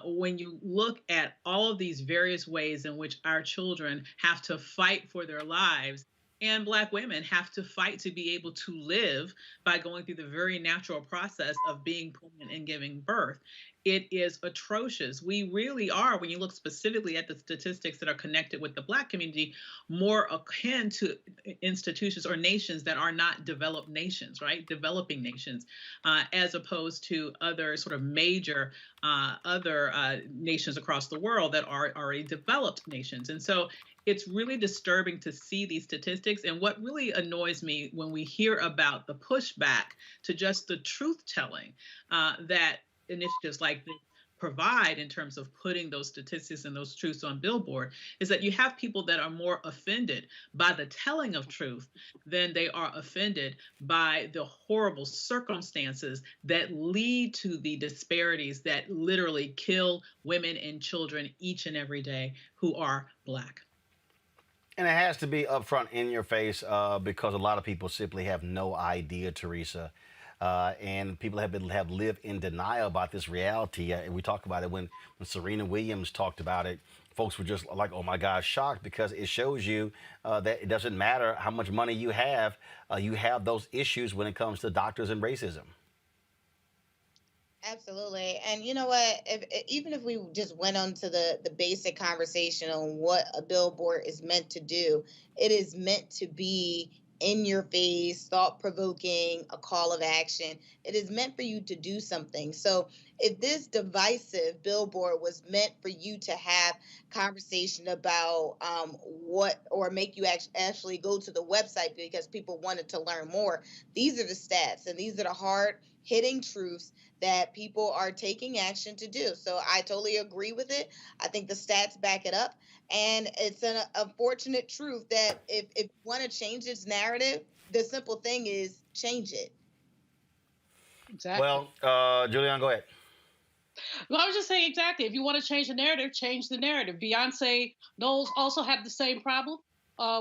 when you look at all of these various ways in which our children have to fight for their lives, and Black women have to fight to be able to live by going through the very natural process of being pregnant and giving birth. It is atrocious. We really are, when you look specifically at the statistics that are connected with the Black community, more akin to institutions or nations that are not developed nations, right? Developing nations, as opposed to other sort of major other nations across the world that are already developed nations. And so it's really disturbing to see these statistics. And what really annoys me when we hear about the pushback to just the truth telling that initiatives like this provide in terms of putting those statistics and those truths on billboard, is that you have people that are more offended by the telling of truth than they are offended by the horrible circumstances that lead to the disparities that literally kill women and children each and every day who are Black. And it has to be upfront in your face because a lot of people simply have no idea, Teresa. And people have lived in denial about this reality. And we talked about it when Serena Williams talked about it. Folks were just like, oh my gosh, shocked, because it shows you that it doesn't matter how much money you have those issues when it comes to doctors and racism. Absolutely. And you know what? Even if we just went on to the basic conversation on what a billboard is meant to do, it is meant to be in your face, thought-provoking, a call of action. It is meant for you to do something. So if this divisive billboard was meant for you to have conversation about or make you actually go to the website because people wanted to learn more, these are the stats, and these are the hard-hitting truths that people are taking action to do. So I totally agree with it. I think the stats back it up. And it's an unfortunate truth that if you want to change its narrative, the simple thing is change it. Exactly. Well, Julian, go ahead. Well, I was just saying, exactly. If you want to change the narrative, change the narrative. Beyonce Knowles also had the same problem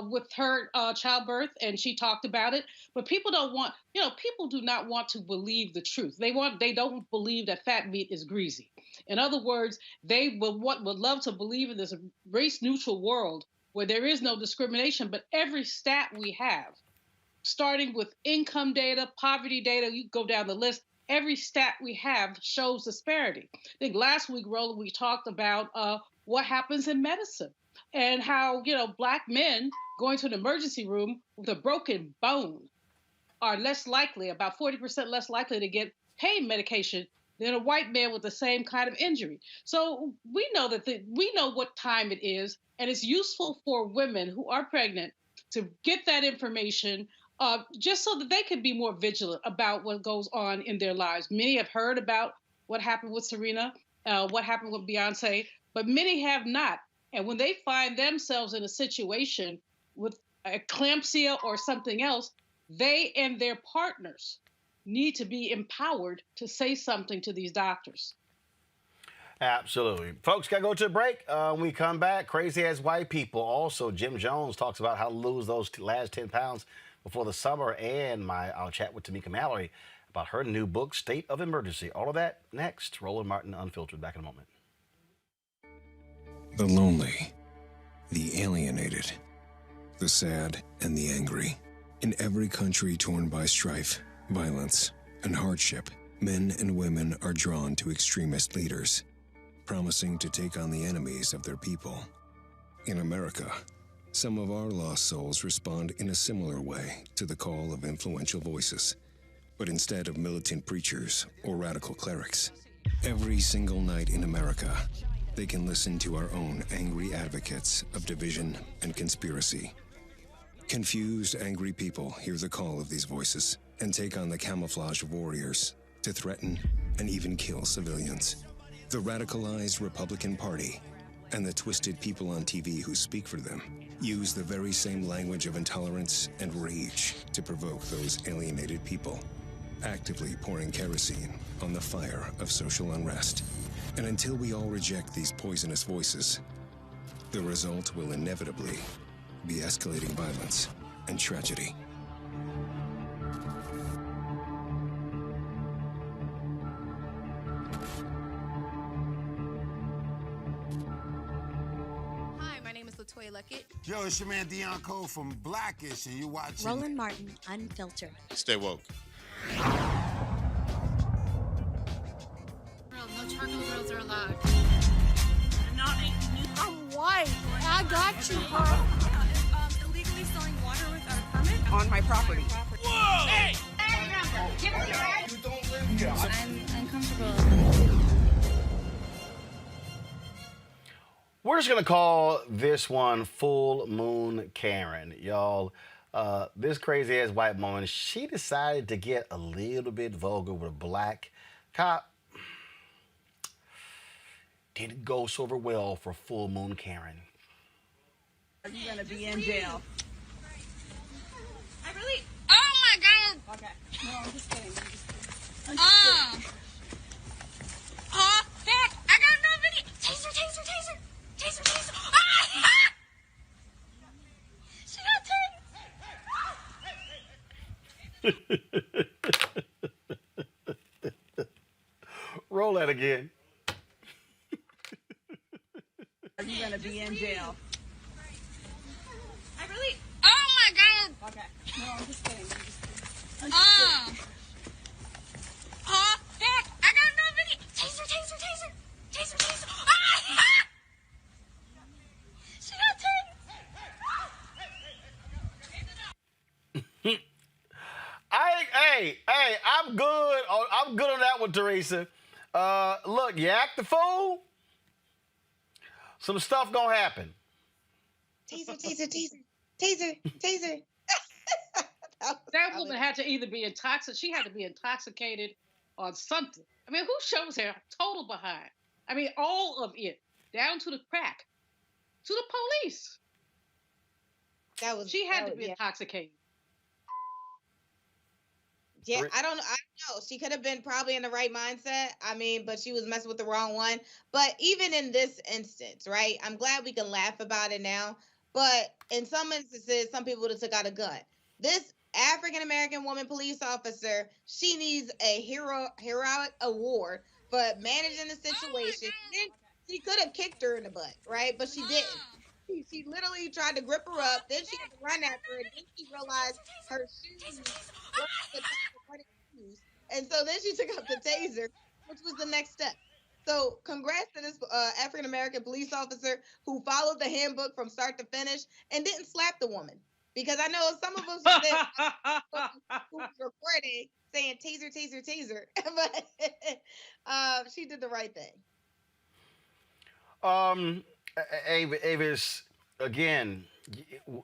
with her childbirth, and she talked about it. But people don't want, people do not want to believe the truth. They don't believe that fat meat is greasy. In other words, they would love to believe in this race-neutral world where there is no discrimination, but every stat we have, starting with income data, poverty data, you go down the list, every stat we have shows disparity. I think last week, Roland, we talked about what happens in medicine and how, Black men going to an emergency room with a broken bone are less likely, about 40% less likely to get pain medication than a white man with the same kind of injury. So we know we know what time it is, and it's useful for women who are pregnant to get that information just so that they can be more vigilant about what goes on in their lives. Many have heard about what happened with Serena, what happened with Beyonce, but many have not. And when they find themselves in a situation with eclampsia or something else, they and their partners need to be empowered to say something to these doctors. Absolutely. Folks, got to go to a break. When we come back, crazy-ass white people. Also, Jim Jones talks about how to lose those last 10 pounds before the summer. And I'll chat with Tamika Mallory about her new book, State of Emergency. All of that next. Roland Martin Unfiltered. Back in a moment. The lonely, the alienated, the sad, and the angry. In every country torn by strife, violence, and hardship, men and women are drawn to extremist leaders, promising to take on the enemies of their people. In America, some of our lost souls respond in a similar way to the call of influential voices, but instead of militant preachers or radical clerics. Every single night in America, they can listen to our own angry advocates of division and conspiracy. Confused, angry people hear the call of these voices and take on the camouflage warriors to threaten and even kill civilians. The radicalized Republican Party and the twisted people on TV who speak for them use the very same language of intolerance and rage to provoke those alienated people, actively pouring kerosene on the fire of social unrest. And until we all reject these poisonous voices, the result will inevitably be escalating violence and tragedy. Hi, my name is LaToya Luckett. Yo, it's your man Dion Cole from Blackish, and you're watching Roland Martin Unfiltered. Stay woke. No charcoal grills are allowed. I'm white. I got you, bro. Illegally selling water without a permit On my property. Whoa! Hey! You don't live here. I'm uncomfortable. We're just going to call this one Full Moon Karen. Y'all, this crazy-ass white woman, she decided to get a little bit vulgar with a black cop. Didn't go so over well for Full Moon Karen. Are you going to be in jail? I really... Oh, my God! Okay. No, I'm just kidding. Heck! I got no video! Taser! Ah! She got tased! Roll that again. Are you going to be in jail? I really... Oh, my God! Okay. No, I'm just kidding. Heck! I got no video! Taser! Ah! She got tased! Hey, I'm good. I'm good on that one, Teresa. Look, you act the fool, some stuff gonna happen. Taser. That woman had to either be intoxicated. She had to be intoxicated on something. I mean, who shows her total behind? I mean, all of it, down to the crack, to the police. She had to be intoxicated. Yeah, I don't know. She could have been probably in the right mindset. I mean, but she was messing with the wrong one. But even in this instance, right? I'm glad we can laugh about it now. But in some instances, some people would have took out a gun. This African-American woman police officer, she needs a heroic award for managing the situation. She could have kicked her in the butt, right? But she didn't. She literally tried to grip her up. Then she had to run after her. Then she realized her shoes were the top of running shoes. And so then she took up the taser, which was the next step. So congrats to this African American police officer who followed the handbook from start to finish and didn't slap the woman. Because I know some of us who was recording saying taser, taser, taser, but she did the right thing. Avis, again,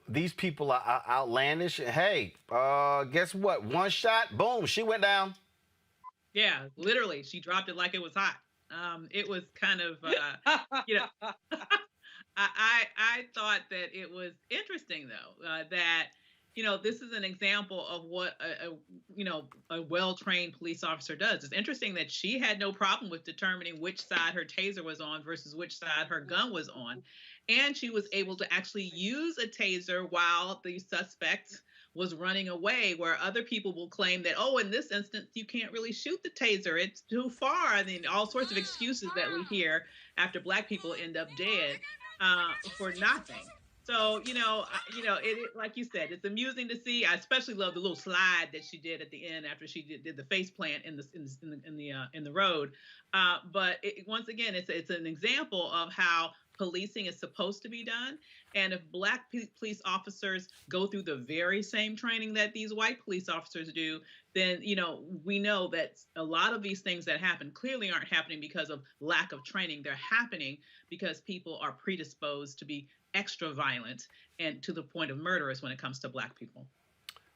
these people are outlandish. Hey, guess what? One shot, boom, she went down. Yeah, literally, she dropped it like it was hot. It was kind of, you know, I thought that it was interesting though that this is an example of what a well-trained police officer does. It's interesting that she had no problem with determining which side her taser was on versus which side her gun was on, and she was able to actually use a taser while the suspect was running away, where other people will claim that, oh, in this instance, you can't really shoot the taser. It's too far. I mean, all sorts of excuses that we hear after Black people end up dead for nothing. So, it like you said, it's amusing to see. I especially love the little slide that she did at the end after she did the face plant in the road. But once again, it's an example of how policing is supposed to be done. And if Black police officers go through the very same training that these white police officers do, then, we know that a lot of these things that happen clearly aren't happening because of lack of training. They're happening because people are predisposed to be extra violent and to the point of murderous when it comes to Black people.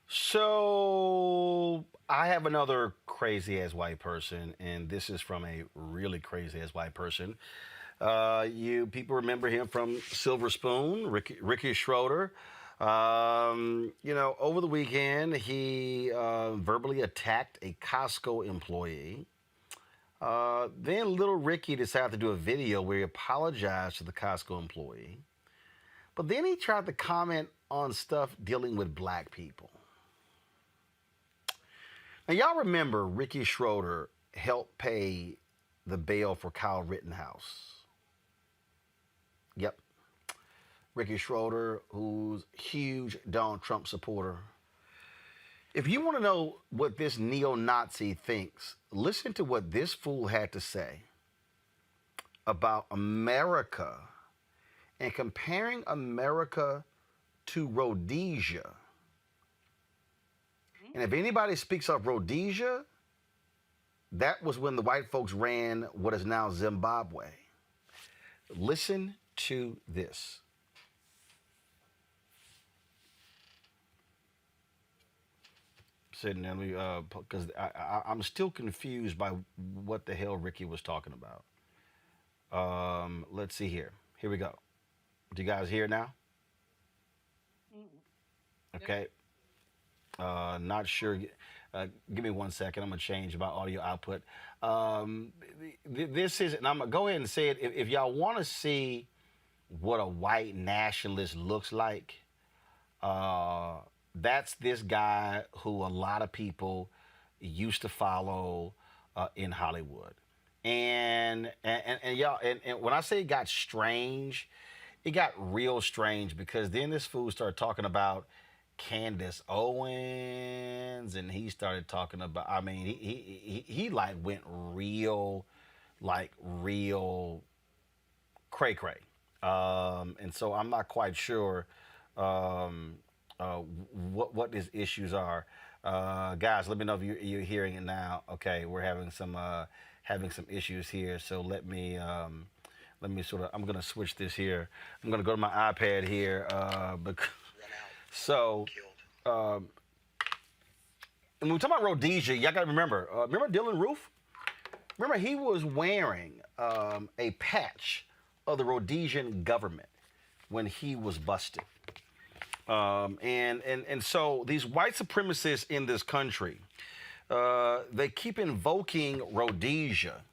So I have another crazy ass white person, and this is from a really crazy ass white person. You people remember him from Silver Spoon, Ricky Schroeder. Over the weekend, he verbally attacked a Costco employee. Then little Ricky decided to do a video where he apologized to the Costco employee. But then he tried to comment on stuff dealing with Black people. Now, y'all remember Ricky Schroeder helped pay the bail for Kyle Rittenhouse. Yep. Ricky Schroeder, who's a huge Donald Trump supporter. If you want to know what this neo-Nazi thinks, listen to what this fool had to say about America and comparing America to Rhodesia. And if anybody speaks of Rhodesia, that was when the white folks ran what is now Zimbabwe. Listen to this. Sitting there, because I'm still confused by what the hell Ricky was talking about. Let's see here. Here we go. Do you guys hear now? Okay. Not sure. Give me 1 second. I'm going to change my audio output. This is, and I'm going to go ahead and say it. If y'all want to see what a white nationalist looks like, that's this guy who a lot of people used to follow in Hollywood. And y'all, and when I say it got strange, it got real strange, because then this fool started talking about Candace Owens, and he started talking about, I mean, he like went real cray-cray. And so I'm not quite sure what his issues are. Guys, let me know if you're hearing it now. Okay, we're having some issues here, so let me sort of, I'm going to switch this here. I'm going to go to my iPad here. So, and when we talk about Rhodesia, y'all got to remember Dylan Roof? Remember, he was wearing a patch of the Rhodesian government when he was busted. And so these white supremacists in this country, they keep invoking Rhodesia.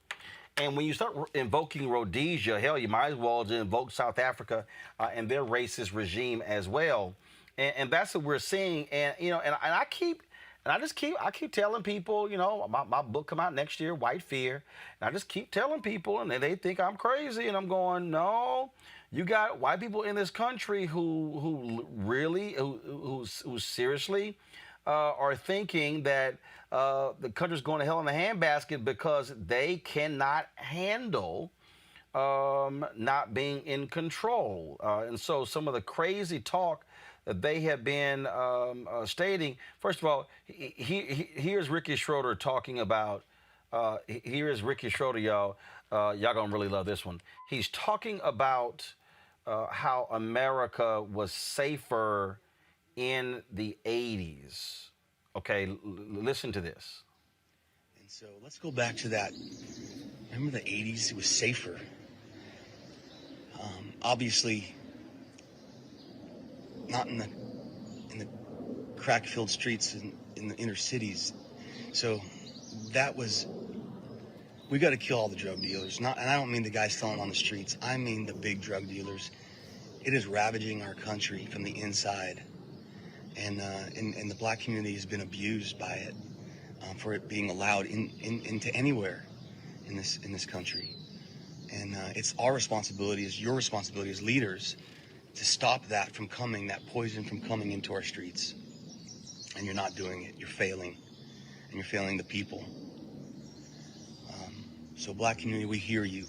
And when you start invoking Rhodesia, hell, you might as well invoke South Africa and their racist regime as well. And that's what we're seeing. And, I keep telling people, my book come out next year, White Fear. And I just keep telling people, and they think I'm crazy. And I'm going, no, You got white people in this country who really who seriously are thinking that the country's going to hell in a handbasket because they cannot handle not being in control. And so some of the crazy talk that they have been stating. First of all, here's Ricky Schroeder talking about. Here is Ricky Schroeder, y'all. Y'all gonna really love this one. He's talking about how America was safer in the 80s. Okay, listen to this. And so let's go back to that. Remember the 80s? It was safer. Obviously, not in the crack-filled streets in the inner cities. So that was. We got to kill all the drug dealers. And I don't mean the guys selling on the streets. I mean the big drug dealers. It is ravaging our country from the inside, and the black community has been abused by it for it being allowed into anywhere in this country. And it's our responsibility, it's your responsibility as leaders, to stop that from coming, that poison from coming into our streets. And you're not doing it. You're failing, and you're failing the people. So black community, we hear you.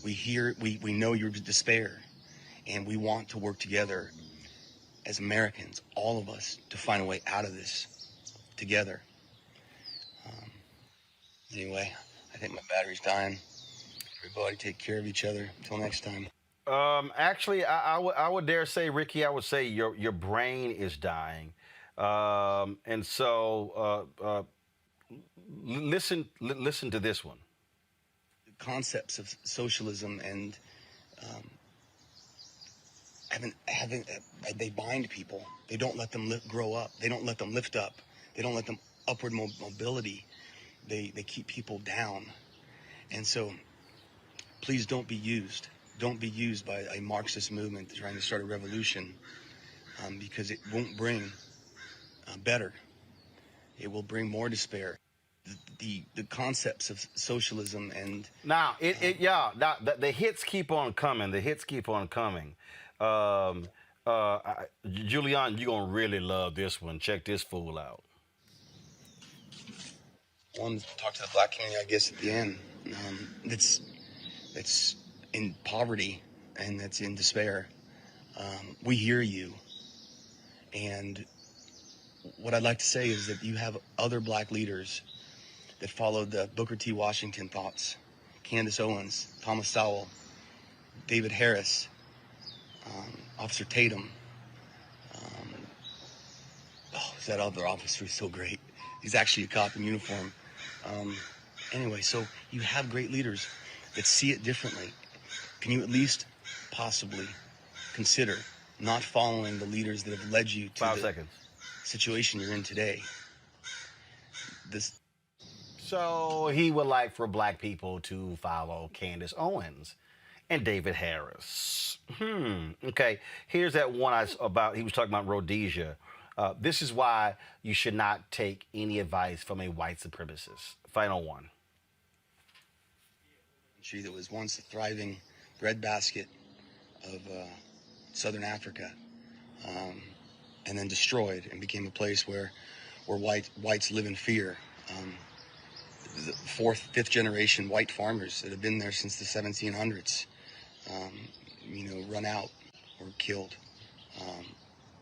We know your despair, and we want to work together as Americans, all of us, to find a way out of this together. Anyway, I think my battery's dying. Everybody take care of each other. Until next time. Actually, I would dare say, Ricky, I would say your brain is dying. And so listen to this one. Concepts of socialism and they bind people. They don't let them grow up. They don't let them lift up. They don't let them upward mobility. They keep people down. And so please don't be used. Don't be used by a Marxist movement trying to start a revolution, because it won't bring better. It will bring more despair. The concepts of socialism and now the hits keep on coming. The hits keep on coming. Julian, you're gonna really love this one. Check this fool out. I wanted to talk to the black community, I guess, at the end. That's in poverty and that's in despair. We hear you, and what I'd like to say is that you have other black leaders that followed the Booker T. Washington thoughts, Candace Owens, Thomas Sowell, David Harris, Officer Tatum. That other officer is so great. He's actually a cop in uniform. Anyway, so you have great leaders that see it differently. Can you at least possibly consider not following the leaders that have led you to 5 seconds. Situation you're in today? So he would like for black people to follow Candace Owens and David Harris. Okay, here's that one he was talking about Rhodesia. This is why you should not take any advice from a white supremacist. Final one. Country that was once a thriving breadbasket of Southern Africa, and then destroyed and became a place where whites live in fear. The fourth, fifth generation white farmers that have been there since the 1700s, run out or killed.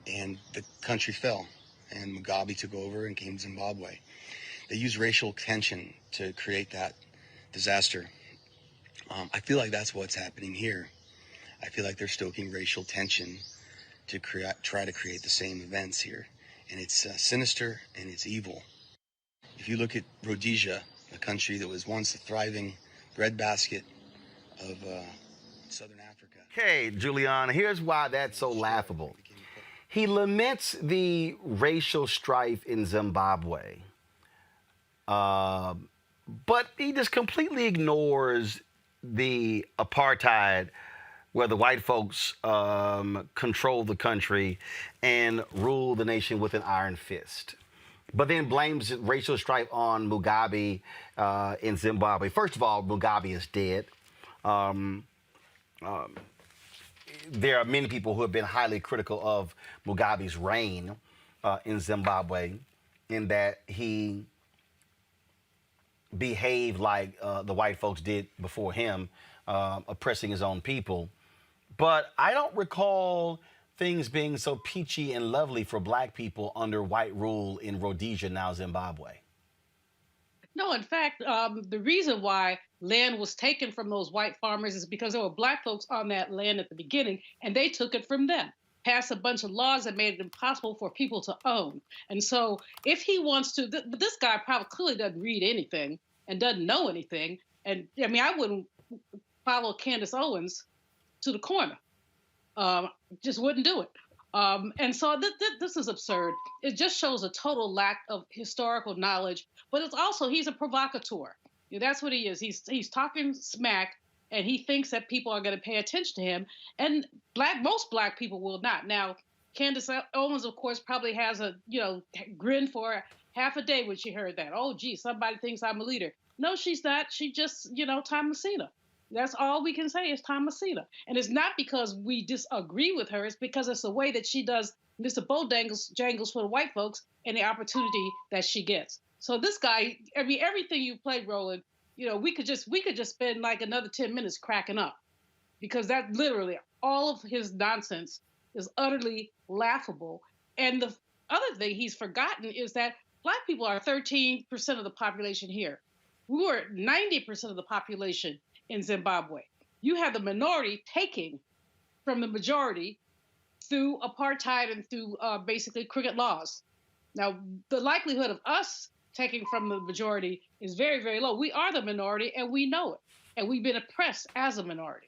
And the country fell, and Mugabe took over and came to Zimbabwe. They used racial tension to create that disaster. I feel like that's what's happening here. I feel like they're stoking racial tension to try to create the same events here. And it's sinister and it's evil. If you look at Rhodesia, a country that was once a thriving breadbasket of Southern Africa. Okay, Julian, here's why that's so laughable. He laments the racial strife in Zimbabwe, but he just completely ignores the apartheid where the white folks control the country and rule the nation with an iron fist. But then blames racial strife on Mugabe in Zimbabwe. First of all, Mugabe is dead. there are many people who have been highly critical of Mugabe's reign in Zimbabwe, in that he behaved like the white folks did before him, oppressing his own people. But I don't recall things being so peachy and lovely for black people under white rule in Rhodesia, now Zimbabwe. No, in fact, the reason why land was taken from those white farmers is because there were black folks on that land at the beginning, and they took it from them. Passed a bunch of laws that made it impossible for people to own. And so if he wants to, this guy probably clearly doesn't read anything and doesn't know anything. And I mean, I wouldn't follow Candace Owens to the corner. Just wouldn't do it. And so this is absurd. It just shows a total lack of historical knowledge, but it's also, he's a provocateur. That's what he is. He's talking smack, and he thinks that people are going to pay attention to him. And most black people will not. Now, Candace Owens, of course, probably has a, grin for half a day when she heard that. Oh, gee, somebody thinks I'm a leader. No, she's not. She just, Thomasina. That's all we can say is Thomasina. And it's not because we disagree with her. It's because it's the way that she does Mr. Bojangles for the white folks and the opportunity that she gets. So this guy, I mean, everything you played, Roland, we could just spend like another 10 minutes cracking up, because that literally all of his nonsense is utterly laughable. And the other thing he's forgotten is that black people are 13% of the population here. We were 90% of the population in Zimbabwe. You have the minority taking from the majority through apartheid and through basically cricket laws. Now, the likelihood of us taking from the majority is very, very low. We are the minority, and we know it. And we've been oppressed as a minority.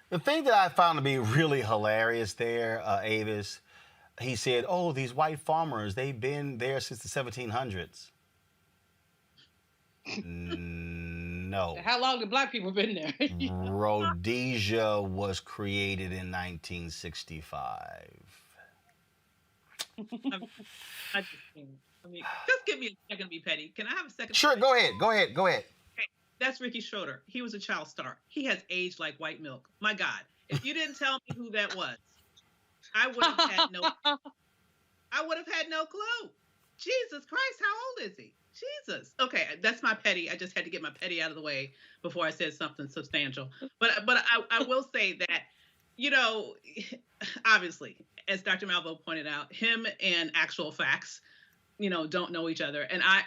The thing that I found to be really hilarious there, Avis, he said, oh, these white farmers, they've been there since the 1700s. No. How long have black people been there? Rhodesia was created in 1965. I mean, just give me a second to be petty. Can I have a second? Sure, go ahead. Okay, that's Ricky Schroeder. He was a child star. He has aged like white milk. My God, if you didn't tell me who that was, I would have had no clue. Jesus Christ, how old is he? Jesus. Okay, that's my petty. I just had to get my petty out of the way before I said something substantial. But I will say that, obviously, as Dr. Malvo pointed out, him and actual facts, don't know each other. And I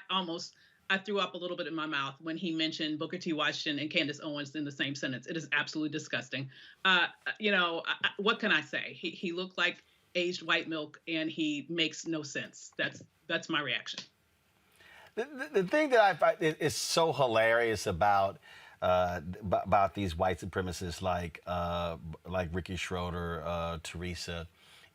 threw up a little bit in my mouth when he mentioned Booker T. Washington and Candace Owens in the same sentence. It is absolutely disgusting. What can I say? He looked like aged white milk, and he makes no sense. That's my reaction. The thing that I find is so hilarious about these white supremacists like Ricky Schroeder, Teresa,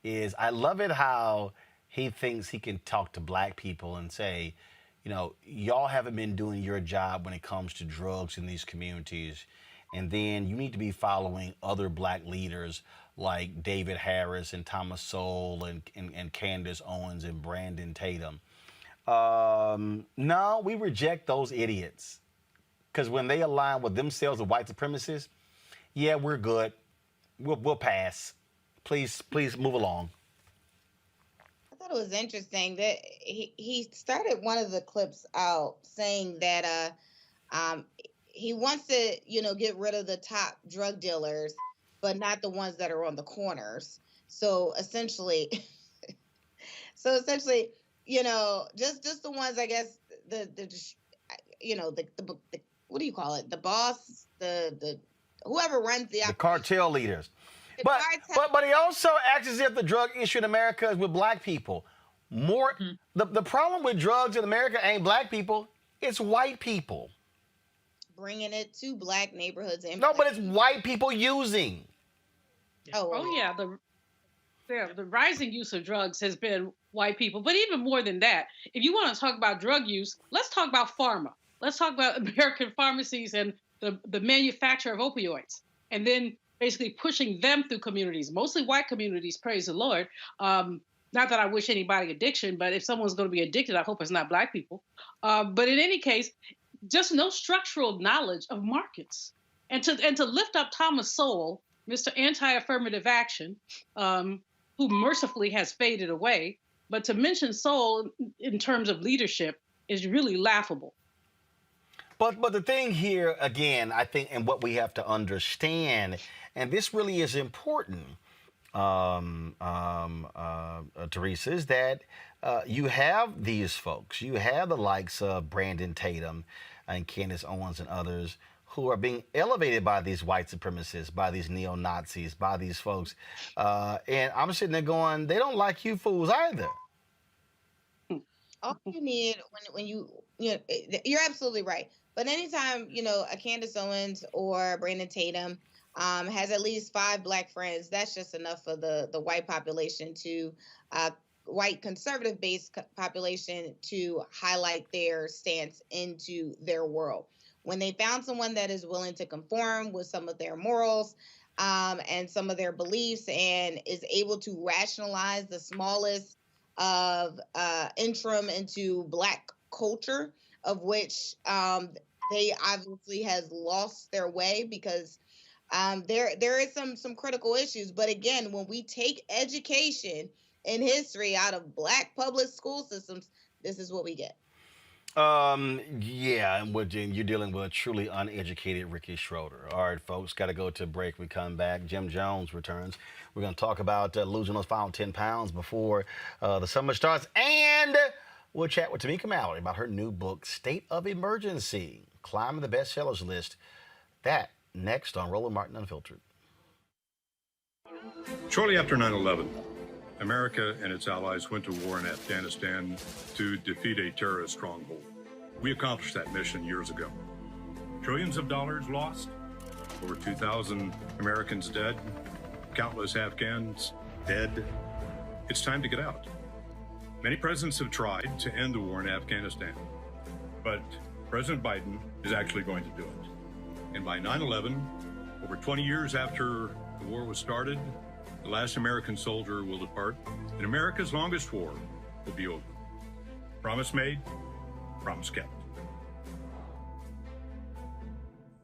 is I love it how he thinks he can talk to black people and say, y'all haven't been doing your job when it comes to drugs in these communities, and then you need to be following other black leaders like David Harris and Thomas Sowell and Candace Owens and Brandon Tatum. No, we reject those idiots, because when they align with themselves with white supremacists, yeah, we're good. We'll pass. Please move along. I thought it was interesting that he started one of the clips out saying that he wants to get rid of the top drug dealers, but not the ones that are on the corners. So essentially, just the ones, I guess, the what do you call it? The boss, the whoever runs the cartel leaders. But he also acts as if the drug issue in America is with black people. The problem with drugs in America ain't black people, it's white people. Bringing it to black neighborhoods. No, but it's white people using. Yeah. The rising use of drugs has been white people. But even more than that, if you want to talk about drug use, let's talk about pharma. Let's talk about American pharmacies and the manufacture of opioids, and then basically pushing them through communities, mostly white communities, praise the Lord. Not that I wish anybody addiction, but if someone's going to be addicted, I hope it's not black people. But in any case, just no structural knowledge of markets. And to lift up Thomas Sowell, Mr. Anti-Affirmative Action, who mercifully has faded away. But to mention Soul in terms of leadership is really laughable. But the thing here again, I think, and what we have to understand, and this really is important, Teresa, is that you have these folks, you have the likes of Brandon Tatum and Candace Owens and others who are being elevated by these white supremacists, by these neo-Nazis, by these folks. And I'm sitting there going, they don't like you fools either. All you need when you know, you're absolutely right. But anytime, you know, a Candace Owens or Brandon Tatum has at least 5 Black friends, that's just enough for the white population to white conservative based population to highlight their stance into their world. When they found someone that is willing to conform with some of their morals and some of their beliefs and is able to rationalize the smallest of interim into Black culture, of which they obviously has lost their way because there is some critical issues. But again, when we take education and history out of Black public school systems, this is what we get. Yeah, and you're dealing with a truly uneducated Ricky Schroeder. All right, folks, got to go to a break. We come back. Jim Jones returns. We're going to talk about losing those final 10 pounds before the summer starts. And we'll chat with Tamika Mallory about her new book, State of Emergency, climbing the bestsellers list. That next on Roland Martin Unfiltered. Shortly after 9/11, America and its allies went to war in Afghanistan to defeat a terrorist stronghold. We accomplished that mission years ago. Trillions of dollars lost, over 2,000 Americans dead, countless Afghans dead. It's time to get out. Many presidents have tried to end the war in Afghanistan, but President Biden is actually going to do it. And by 9/11, over 20 years after the war was started, the last American soldier will depart, and America's longest war will be over. Promise made, promise kept.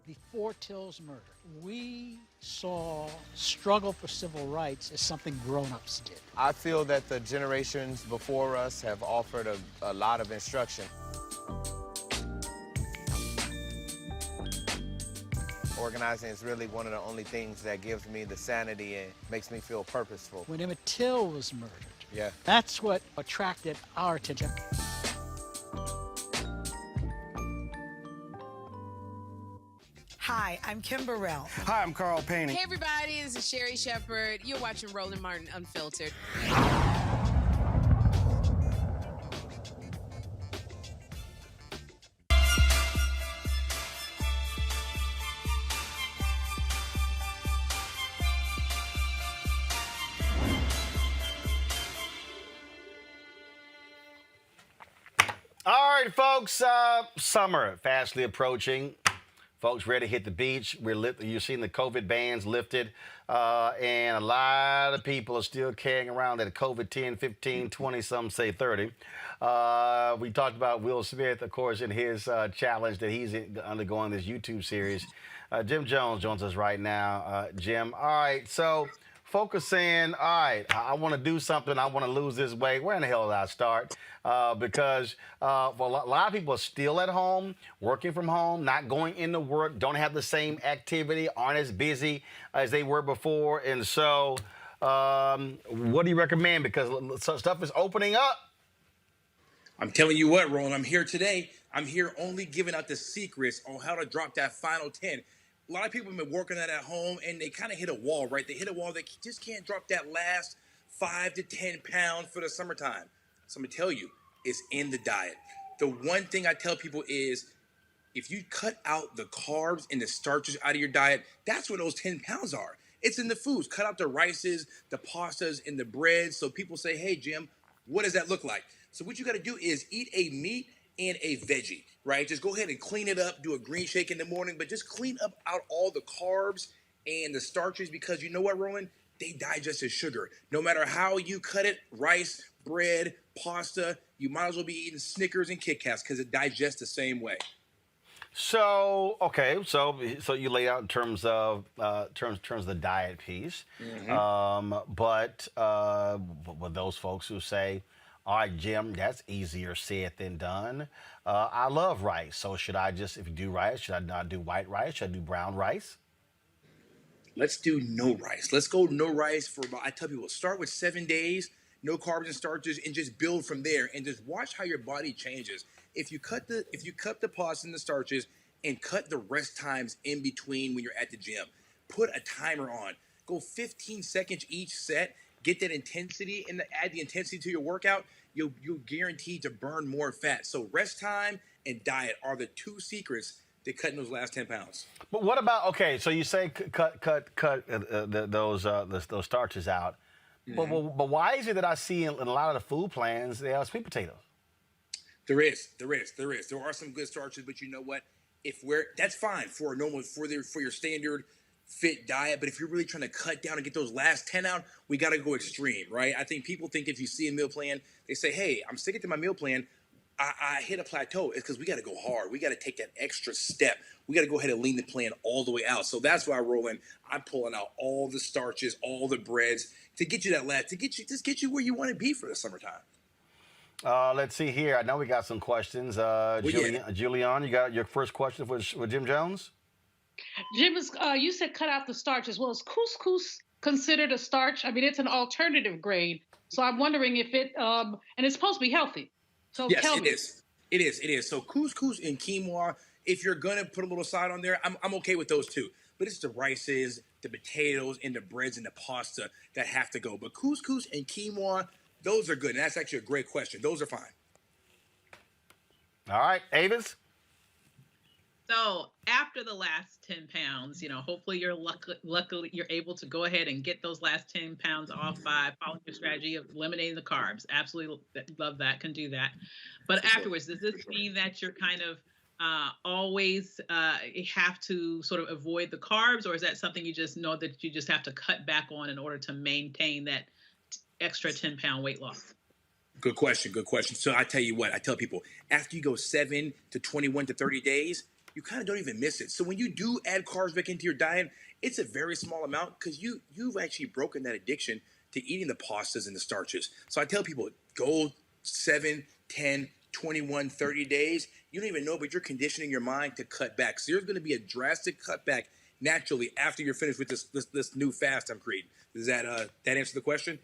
Before Till's murder, we saw struggle for civil rights as something grown-ups did. I feel that the generations before us have offered a lot of instruction. Organizing is really one of the only things that gives me the sanity and makes me feel purposeful. When Emmett Till was murdered, yeah, that's what attracted our attention. Hi, I'm Kim Burrell. Hi, I'm Carl Payne. Hey, everybody, this is Sherry Shepherd. You're watching Roland Martin Unfiltered. All right, folks, summer fastly approaching. Folks ready to hit the beach. You're seeing the COVID bans lifted, and a lot of people are still carrying around that COVID 10, 15, 20, some say 30. We talked about Will Smith, of course, in his challenge that he's undergoing this YouTube series. Jim Jones joins us right now. Jim, all right, so folks are saying, all right, I want to do something. I want to lose this weight. Where in the hell did I start? Because a lot of people are still at home, working from home, not going into work, don't have the same activity, aren't as busy as they were before. And so what do you recommend? Because stuff is opening up. I'm telling you what, Roland, I'm here today. I'm here only giving out the secrets on how to drop that final 10. A lot of people have been working that at home, and they kind of hit a wall, right? They hit a wall. They just can't drop that last 5 to 10 pounds for the summertime. So I'm going to tell you, it's in the diet. The one thing I tell people is if you cut out the carbs and the starches out of your diet, that's where those 10 pounds are. It's in the foods. Cut out the rices, the pastas, and the breads. So people say, hey, Jim, what does that look like? So what you got to do is eat a meat and a veggie, right? Just go ahead and clean it up, do a green shake in the morning, but just clean up out all the carbs and the starches because you know what, Roland? They digest as sugar. No matter how you cut it, rice, bread, pasta, you might as well be eating Snickers and Kit Kats because it digests the same way. So okay, so you lay out in terms of terms of the diet piece, but with those folks who say, "All right, Jim, that's easier said than done." I love rice, so should I just, if you do rice, should I not do white rice? Should I do brown rice? Let's do no rice. Let's go no rice for about, I tell people, start with 7 days, no carbs and starches, and just build from there and just watch how your body changes. If you cut the pasta and the starches and cut the rest times in between when you're at the gym, put a timer on. Go 15 seconds each set, get that intensity and add the intensity to your workout, you'll guaranteed to burn more fat. So rest time and diet are the two secrets to cutting those last 10 pounds. But what about, okay? So you say those starches out, but why is it that I see in a lot of the food plans they have sweet potatoes? There is. There are some good starches, but you know what? That's fine for a normal for your standard fit diet. But if you're really trying to cut down and get those last 10 out, we got to go extreme, right? I think people think if you see a meal plan, they say, "Hey, I'm sticking to my meal plan. I hit a plateau." It's because we got to go hard. We got to take that extra step. We got to go ahead and lean the plan all the way out. So that's why, Roland, I'm pulling out all the starches, all the breads to get you that last, to get you where you want to be for the summertime. Let's see here. I know we got some questions. Julian, you got your first question for Jim Jones? Jim, you said cut out the starches. Well, is couscous considered a starch? I mean, it's an alternative grain. So I'm wondering if and it's supposed to be healthy. So yes, tell me. It is. So couscous and quinoa, if you're going to put a little side on there, I'm okay with those too. But it's the rices, the potatoes, and the breads and the pasta that have to go. But couscous and quinoa, those are good. And that's actually a great question. Those are fine. All right, Avis? So after the last 10 pounds, hopefully you're luckily you're able to go ahead and get those last 10 pounds off by following your strategy of eliminating the carbs. Absolutely love that, can do that. But afterwards, does this mean that you're kind of always have to sort of avoid the carbs, or is that something you just know that you just have to cut back on in order to maintain that extra 10-pound weight loss? Good question. So I tell you what, I tell people, after you go 7 to 21 to 30 days, you kind of don't even miss it. So when you do add carbs back into your diet, it's a very small amount because you've actually broken that addiction to eating the pastas and the starches. So I tell people, go 7, 10, 21, 30 days. You don't even know, but you're conditioning your mind to cut back. So there's going to be a drastic cutback naturally after you're finished with this new fast I'm creating. Does that answer the question?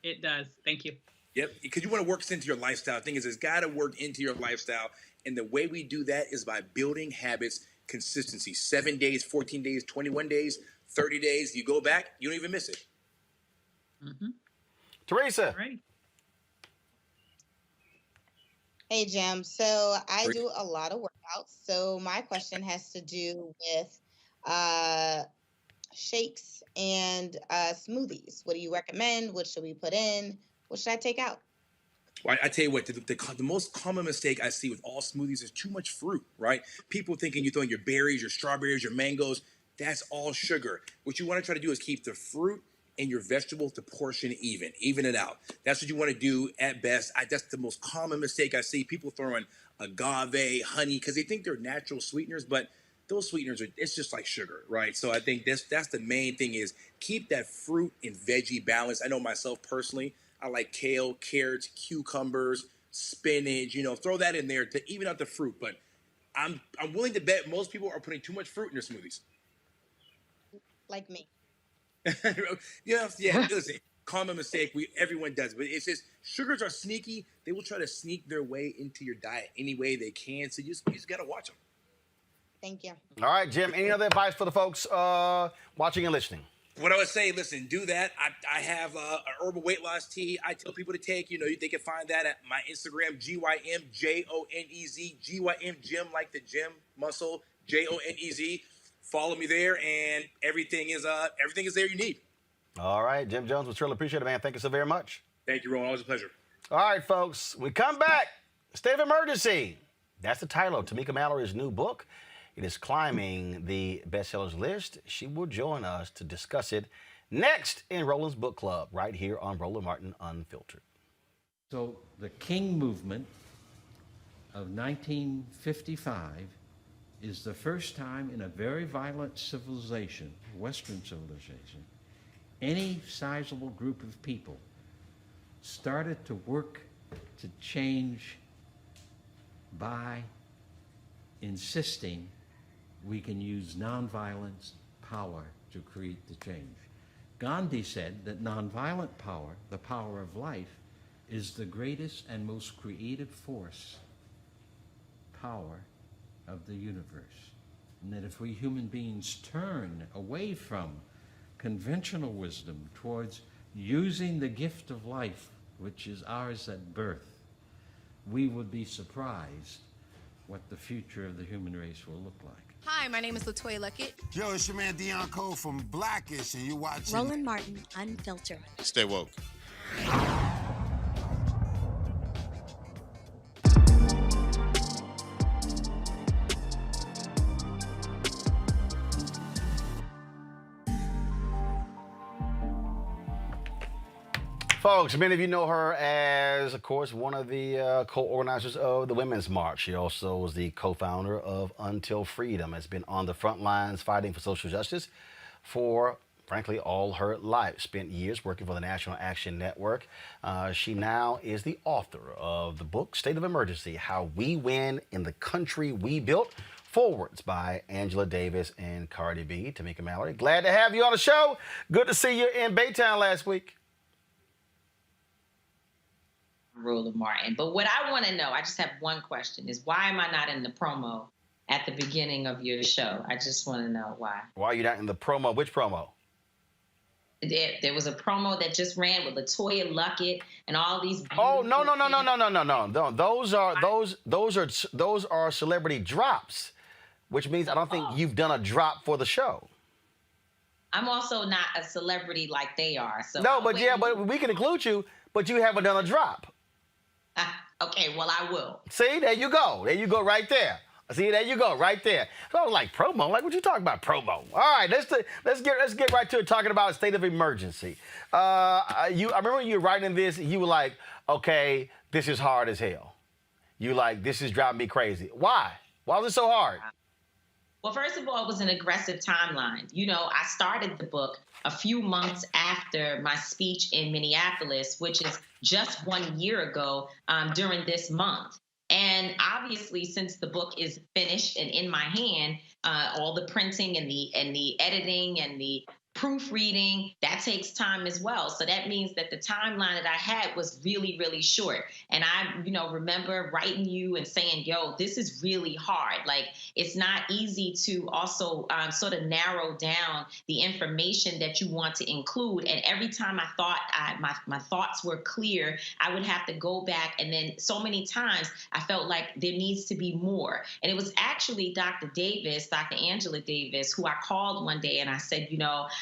It does. Thank you. Yep, because you want to work this into your lifestyle. The thing is, it's got to work into your lifestyle. And the way we do that is by building habits, consistency. 7 days, 14 days, 21 days, 30 days. You go back, you don't even miss it. Mm-hmm. Teresa. Right. Hey, Jim. So I do a lot of workouts. So my question has to do with shakes and smoothies. What do you recommend? What should we put in? What should I take out? Well, I tell you what, the most common mistake I see with all smoothies is too much fruit, right? People thinking you're throwing your berries, your strawberries, your mangoes. That's all sugar. What you want to try to do is keep the fruit and your vegetables to portion even it out. That's what you want to do at best. That's the most common mistake I see. People throwing agave, honey, because they think they're natural sweeteners, but those sweeteners it's just like sugar, right? So I think that's the main thing is keep that fruit and veggie balance. I know myself personally, I like kale, carrots, cucumbers, spinach, throw that in there to even out the fruit. But I'm willing to bet most people are putting too much fruit in their smoothies. Like me. Yeah, listen, common mistake. Everyone does, but it's just sugars are sneaky. They will try to sneak their way into your diet any way they can. So you just got to watch them. Thank you. All right, Jim, any other advice for the folks watching and listening? What I would say, listen, do that. I have an herbal weight loss tea I tell people to take. They can find that at my Instagram, GYMJONEZ, GYM Gym, like the gym muscle, JONEZ. Follow me there, and everything is there you need. All right, Jim Jones, we truly appreciate it, man. Thank you so very much. Thank you, Roland. Always a pleasure. All right, folks, we come back. State of emergency. That's the title of Tamika Mallory's new book. It is climbing the bestsellers list. She will join us to discuss it next in Roland's Book Club, right here on Roland Martin Unfiltered. So the King movement of 1955 is the first time in a very violent civilization, Western civilization, any sizable group of people started to work to change by insisting we can use nonviolence power to create the change. Gandhi said that nonviolent power, the power of life, is the greatest and most creative force, power of the universe. And that if we human beings turn away from conventional wisdom towards using the gift of life, which is ours at birth, we would be surprised what the future of the human race will look like. Hi, my name is LaToya Luckett. Yo, it's your man Dion Cole from Blackish, and you're watching Roland Martin, Unfiltered. Stay woke. Folks, many of you know her as, of course, one of the co-organizers of the Women's March. She also was the co-founder of Until Freedom, has been on the front lines fighting for social justice for, frankly, all her life. Spent years working for the National Action Network. She now is the author of the book, State of Emergency, How We Win in the Country We Built. Forwards by Angela Davis and Cardi B. Tamika Mallory, glad to have you on the show. Good to see you in Baytown last week. Roland Martin. But what I want to know, I just have one question, is why am I not in the promo at the beginning of your show? I just want to know why. Why are you not in the promo? Which promo? There was a promo that just ran with LaToya Luckett and all these. Oh, no. Those are celebrity drops, which means I don't think you've done a drop for the show. I'm also not a celebrity like they are. So no, but we can include you, but you haven't done a drop. Okay, well, I will. See, there you go. There you go right there. See, there you go right there. So I was like, promo? Like, what you talking about, promo? All right, let's get right to it, talking about a state of emergency. I remember you were writing this, you were like, okay, this is hard as hell. You like, this is driving me crazy. Why? Why was it so hard? Well, first of all, it was an aggressive timeline. You know, I started the book a few months after my speech in Minneapolis, which is just 1 year ago during this month. And obviously, since the book is finished and in my hand, all the printing and the editing and the proofreading, that takes time as well. So that means that the timeline that I had was really, really short. And I, remember writing you and saying, yo, this is really hard. Like, it's not easy to also sort of narrow down the information that you want to include. And every time I thought my thoughts were clear, I would have to go back. And then so many times I felt like there needs to be more. And it was actually Dr. Angela Davis, who I called one day and I said,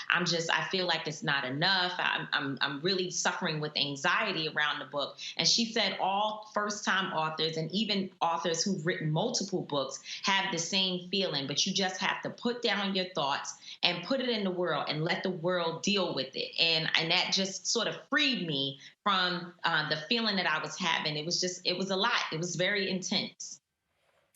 I feel like it's not enough. I'm really suffering with anxiety around the book. And she said all first-time authors and even authors who've written multiple books have the same feeling, but you just have to put down your thoughts and put it in the world and let the world deal with it. And that just sort of freed me from the feeling that I was having. It was a lot. It was very intense.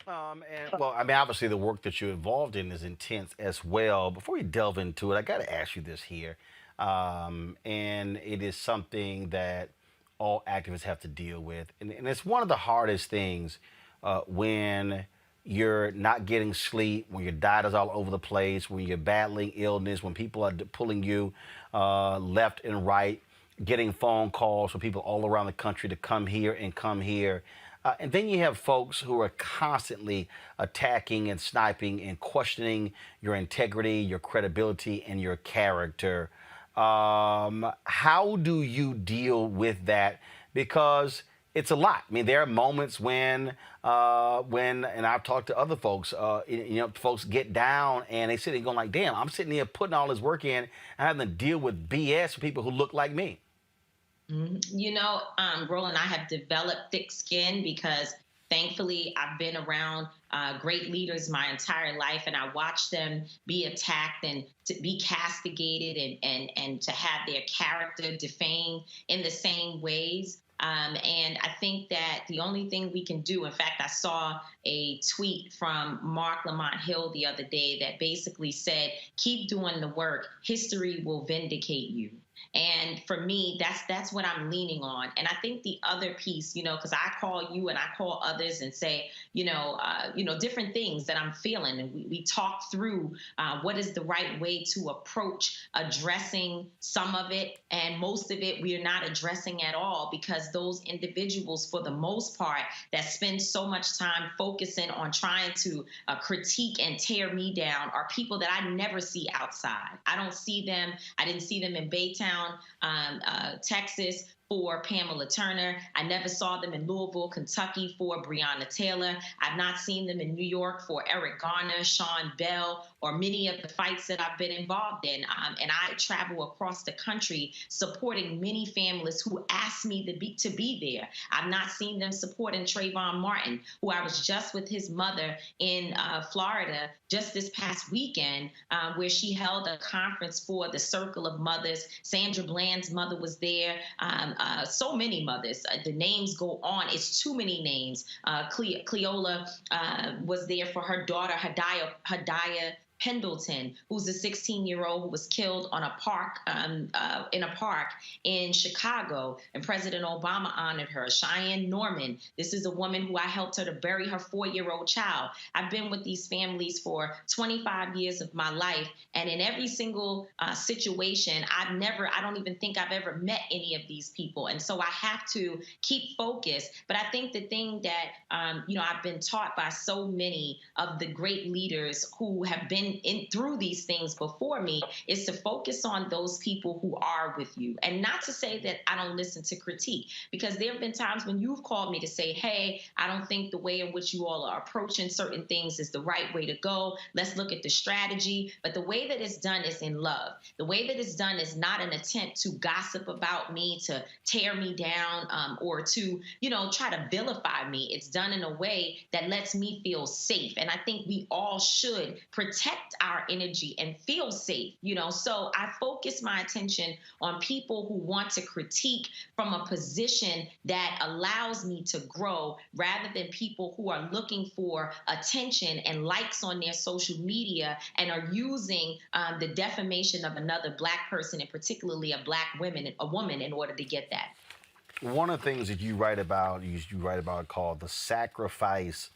Obviously the work that you're involved in is intense as well. Before we delve into it, I got to ask you this here. And it is something that all activists have to deal with. And it's one of the hardest things when you're not getting sleep, when your diet is all over the place, when you're battling illness, when people are pulling you left and right, getting phone calls from people all around the country to come here and come here. And then you have folks who are constantly attacking and sniping and questioning your integrity, your credibility, and your character. How do you deal with that? Because it's a lot. I mean, there are moments when and I've talked to other folks, folks get down and they sit there going like, damn, I'm sitting here putting all this work in and having to deal with BS from people who look like me. Roland, I have developed thick skin because thankfully I've been around great leaders my entire life, and I watched them be attacked and to be castigated and to have their character defamed in the same ways. And I think that the only thing we can do, in fact, I saw a tweet from Mark Lamont Hill the other day that basically said, keep doing the work. History will vindicate you. And for me, that's what I'm leaning on. And I think the other piece, because I call you and I call others and say, different things that I'm feeling. And we talk through what is the right way to approach addressing some of it. And most of it, we are not addressing at all, because those individuals, for the most part, that spend so much time focusing on trying to critique and tear me down are people that I never see outside. I don't see them. I didn't see them in Baytown, Texas, for Pamela Turner. I never saw them in Louisville, Kentucky for Breonna Taylor. I've not seen them in New York for Eric Garner, Sean Bell, or many of the fights that I've been involved in. And I travel across the country supporting many families who asked me to be there. I've not seen them supporting Trayvon Martin, who I was just with his mother in Florida just this past weekend, where she held a conference for the Circle of Mothers. Sandra Bland's mother was there. So many mothers. The names go on. It's too many names. Cleola was there for her daughter, Hadaya Pendleton, who's a 16-year-old who was killed on in a park in Chicago, and President Obama honored her. Cheyenne Norman, this is a woman who I helped her to bury her 4-year-old child. I've been with these families for 25 years of my life, and in every single situation, I don't even think I've ever met any of these people, and so I have to keep focused. But I think the thing that I've been taught by so many of the great leaders who have been through these things before me is to focus on those people who are with you. And not to say that I don't listen to critique, because there have been times when you've called me to say, hey, I don't think the way in which you all are approaching certain things is the right way to go. Let's look at the strategy. But the way that it's done is in love. The way that it's done is not an attempt to gossip about me, to tear me down, or to, try to vilify me. It's done in a way that lets me feel safe. And I think we all should protect our energy and feel safe, so I focus my attention on people who want to critique from a position that allows me to grow, rather than people who are looking for attention and likes on their social media and are using the defamation of another Black person, and particularly a woman, in order to get that. One of the things that you write about called the sacrifice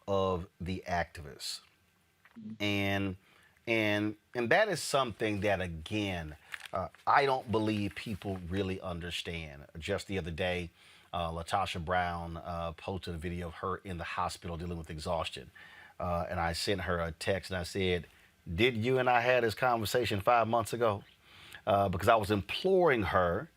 of the activists. And that is something that, again, I don't believe people really understand. Just the other day, Latasha Brown posted a video of her in the hospital dealing with exhaustion. And I sent her a text and I said, did you and I have this conversation 5 months ago? Because I was imploring her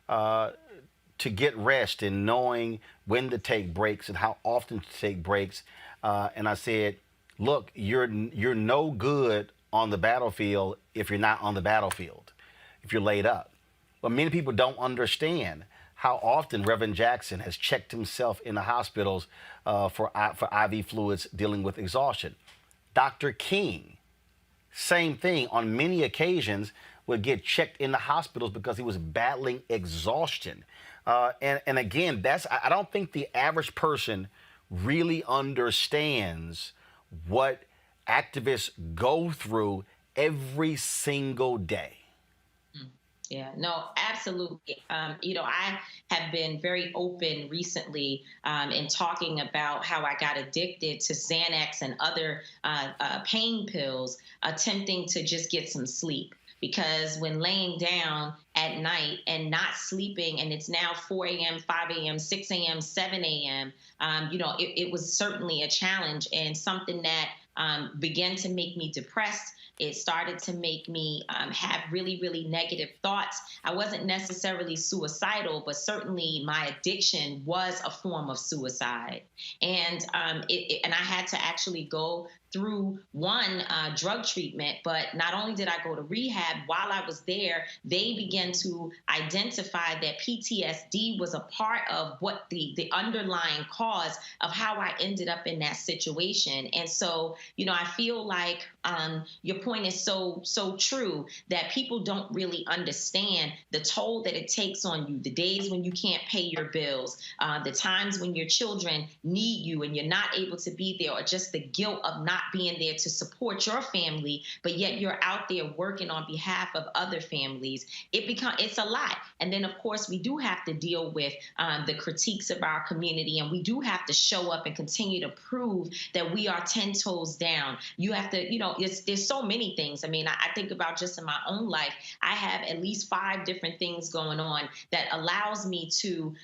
to get rest and knowing when to take breaks and how often to take breaks. And I said, look, you're no good on the battlefield if you're not on the battlefield, if you're laid up. But many people don't understand how often Reverend Jackson has checked himself in the hospitals for IV fluids dealing with exhaustion. Dr. King, same thing, on many occasions would get checked in the hospitals because he was battling exhaustion. And again, I don't think the average person really understands what activists go through every single day. Yeah, no, absolutely. I have been very open recently in talking about how I got addicted to Xanax and other pain pills, attempting to just get some sleep. Because when laying down at night and not sleeping, and it's now 4 a.m., 5 a.m., 6 a.m., 7 a.m., it was certainly a challenge and something that began to make me depressed. It started to make me have really, really negative thoughts. I wasn't necessarily suicidal, but certainly my addiction was a form of suicide. And I had to actually go through one drug treatment, but not only did I go to rehab, while I was there, they began to identify that PTSD was a part of what the underlying cause of how I ended up in that situation. And so, I feel like your point is so true, that people don't really understand the toll that it takes on you, the days when you can't pay your bills, the times when your children need you and you're not able to be there, or just the guilt of not being there to support your family, but yet you're out there working on behalf of other families. It's a lot. And then, of course, we do have to deal with the critiques of our community, and we do have to show up and continue to prove that we are 10 toes down. You have to, there's so many things. I mean, I think about just in my own life, I have at least 5 different things going on that allows me to,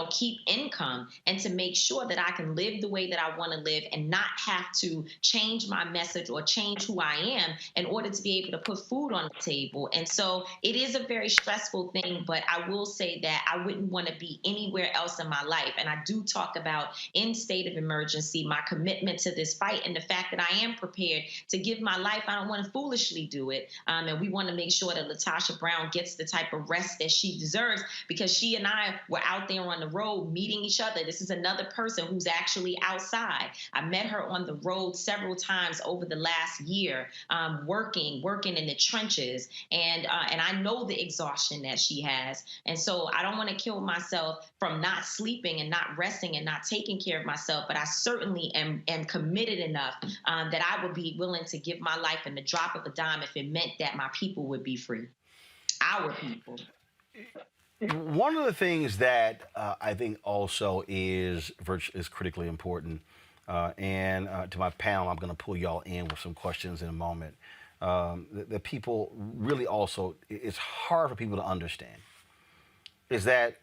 keep income and to make sure that I can live the way that I want to live and not have to change my message or change who I am in order to be able to put food on the table. And so it is a very stressful thing, but I will say that I wouldn't want to be anywhere else in my life. And I do talk about, in state of emergency, my commitment to this fight and the fact that I am prepared to give my life. I don't want to foolishly do it. And we want to make sure that LaTosha Brown gets the type of rest that she deserves, because she and I were out there on the road meeting each other. This is another person who's actually outside. I met her on the road several times over the last year, working in the trenches. And I know the exhaustion that she has. And so I don't want to kill myself from not sleeping and not resting and not taking care of myself. But I certainly am committed enough that I would be willing to give my life in the drop of a dime if it meant that my people would be free. Our people. One of the things that I think also is critically important, and to my panel, I'm going to pull y'all in with some questions in a moment. The people really also, it's hard for people to understand, is that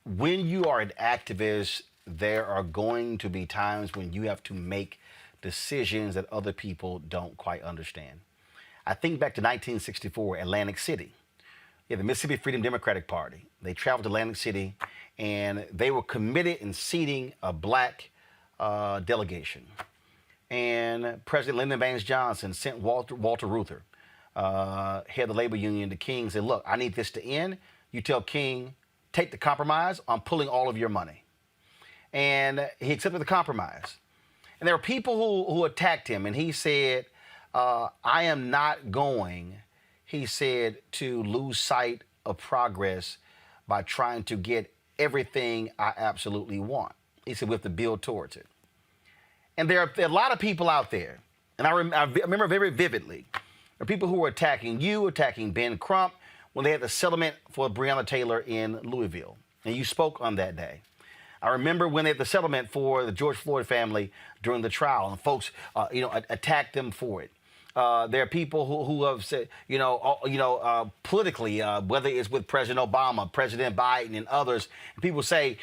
when you are an activist, there are going to be times when you have to make decisions that other people don't quite understand. I think back to 1964, Atlantic City. Yeah, the Mississippi Freedom Democratic Party. They traveled to Atlantic City, and they were committed in seating a black delegation. And President Lyndon Baines Johnson sent Walter Reuther, head of the labor union, to King and said, look, I need this to end. You tell King, take the compromise. I'm pulling all of your money. And he accepted the compromise. And there were people who attacked him, and he said, I am not going, he said, to lose sight of progress by trying to get everything I absolutely want. He said, we have to build towards it. And there are a lot of people out there, and I remember very vividly, there are people who were attacking you, attacking Ben Crump, when they had the settlement for Breonna Taylor in Louisville. And you spoke on that day. I remember when they had the settlement for the George Floyd family during the trial, and folks, attacked them for it. There are people who have said, politically, whether it's with President Obama, President Biden, and others, people say,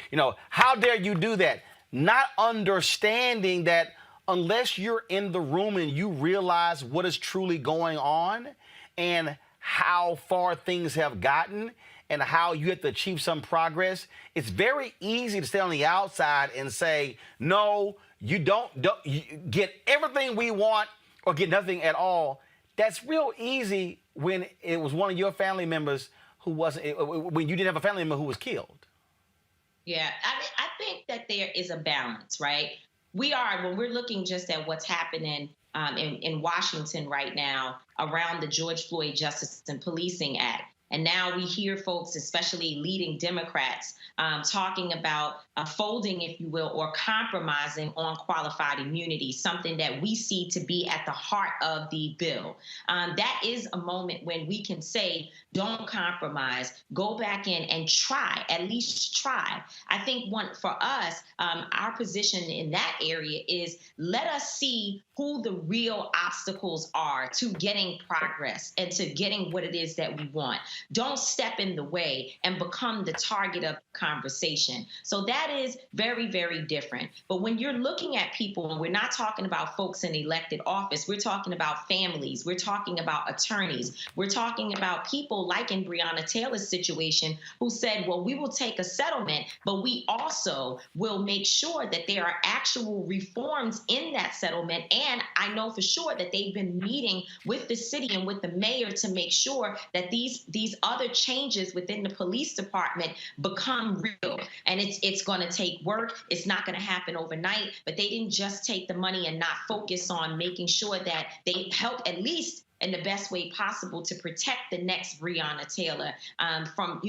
how dare you do that? Not understanding that unless you're in the room and you realize what is truly going on and how far things have gotten and how you have to achieve some progress, it's very easy to stay on the outside and say, no, you don't you get everything we want or get nothing at all. That's real easy when it was one of your family members when you didn't have a family member who was killed. Yeah, I think that there is a balance, right? When we're looking just at what's happening in Washington right now around the George Floyd Justice and Policing Act. And now we hear folks, especially leading Democrats, talking about folding, if you will, or compromising on qualified immunity, something that we see to be at the heart of the bill. That is a moment when we can say, don't compromise, go back in and try, at least try. I think for us, our position in that area is let us see who the real obstacles are to getting progress and to getting what it is that we want. don't step in the way and become the target of conversation. So that is very, very different. But when you're looking at people, and we're not talking about folks in elected office, we're talking about families, we're talking about attorneys, we're talking about people like in Breonna Taylor's situation who said, well, we will take a settlement, but we also will make sure that there are actual reforms in that settlement. And I know for sure that they've been meeting with the city and with the mayor to make sure that these other changes within the police department become real. And it's going to take work. It's not going to happen overnight, but they didn't just take the money and not focus on making sure that they help at least in the best way possible to protect the next Breonna Taylor from,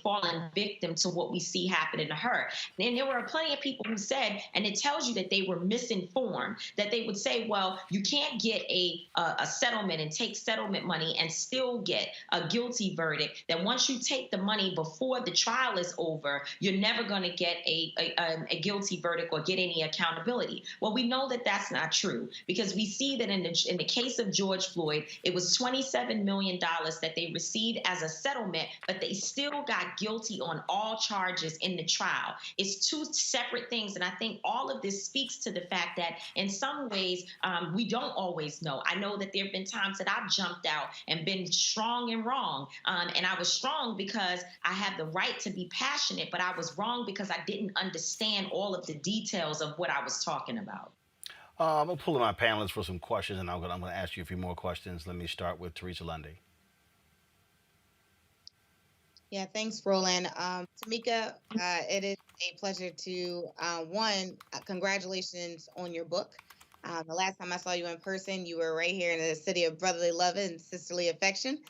falling victim to what we see happening to her. And there were plenty of people who said, and it tells you that they were misinformed, that they would say, well, you can't get a settlement and take settlement money and still get a guilty verdict, that once you take the money before the trial is over, you're never going to get a guilty verdict or get any accountability. Well, we know that that's not true, because we see that in the case of George Floyd, it was $27 million that they received as a settlement, but they still got guilty on all charges in the trial. It's two separate things. And I think all of this speaks to the fact that in some ways, we don't always know. I know that there have been times that I've jumped out and been strong and wrong. And I was strong because I had the right to be passionate, but I was wrong because I didn't understand all of the details of what I was talking about. I'm going to pull in my panelists for some questions, and I'm going to ask you a few more questions. Let me start with Teresa Lundy. Yeah, thanks, Roland. Tamika, it is a pleasure to, congratulations on your book. The last time I saw you in person, you were right here in the city of brotherly love and sisterly affection.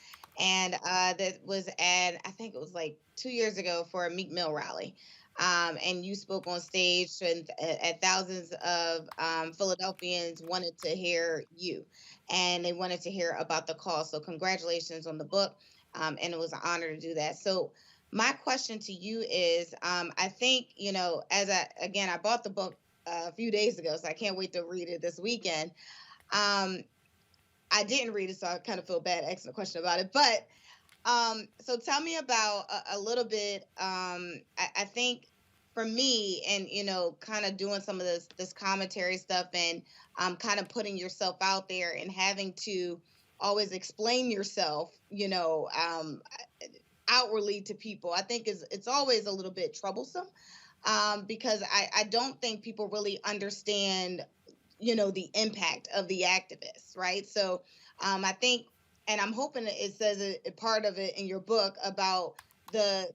And that was I think it was like 2 years ago for a Meek Mill rally. And you spoke on stage, and thousands of Philadelphians wanted to hear you, and they wanted to hear about the cause. So congratulations on the book, and it was an honor to do that. So my question to you is, I think, I bought the book a few days ago, so I can't wait to read it this weekend. I didn't read it, so I kind of feel bad asking a question about it, but so tell me about a little bit. I think for me, and kind of doing some of this commentary stuff, and kind of putting yourself out there and having to always explain yourself, outwardly to people, I think it's always a little bit troublesome, because I don't think people really understand, the impact of the activists, right? So I think. And I'm hoping that it says a part of it in your book about the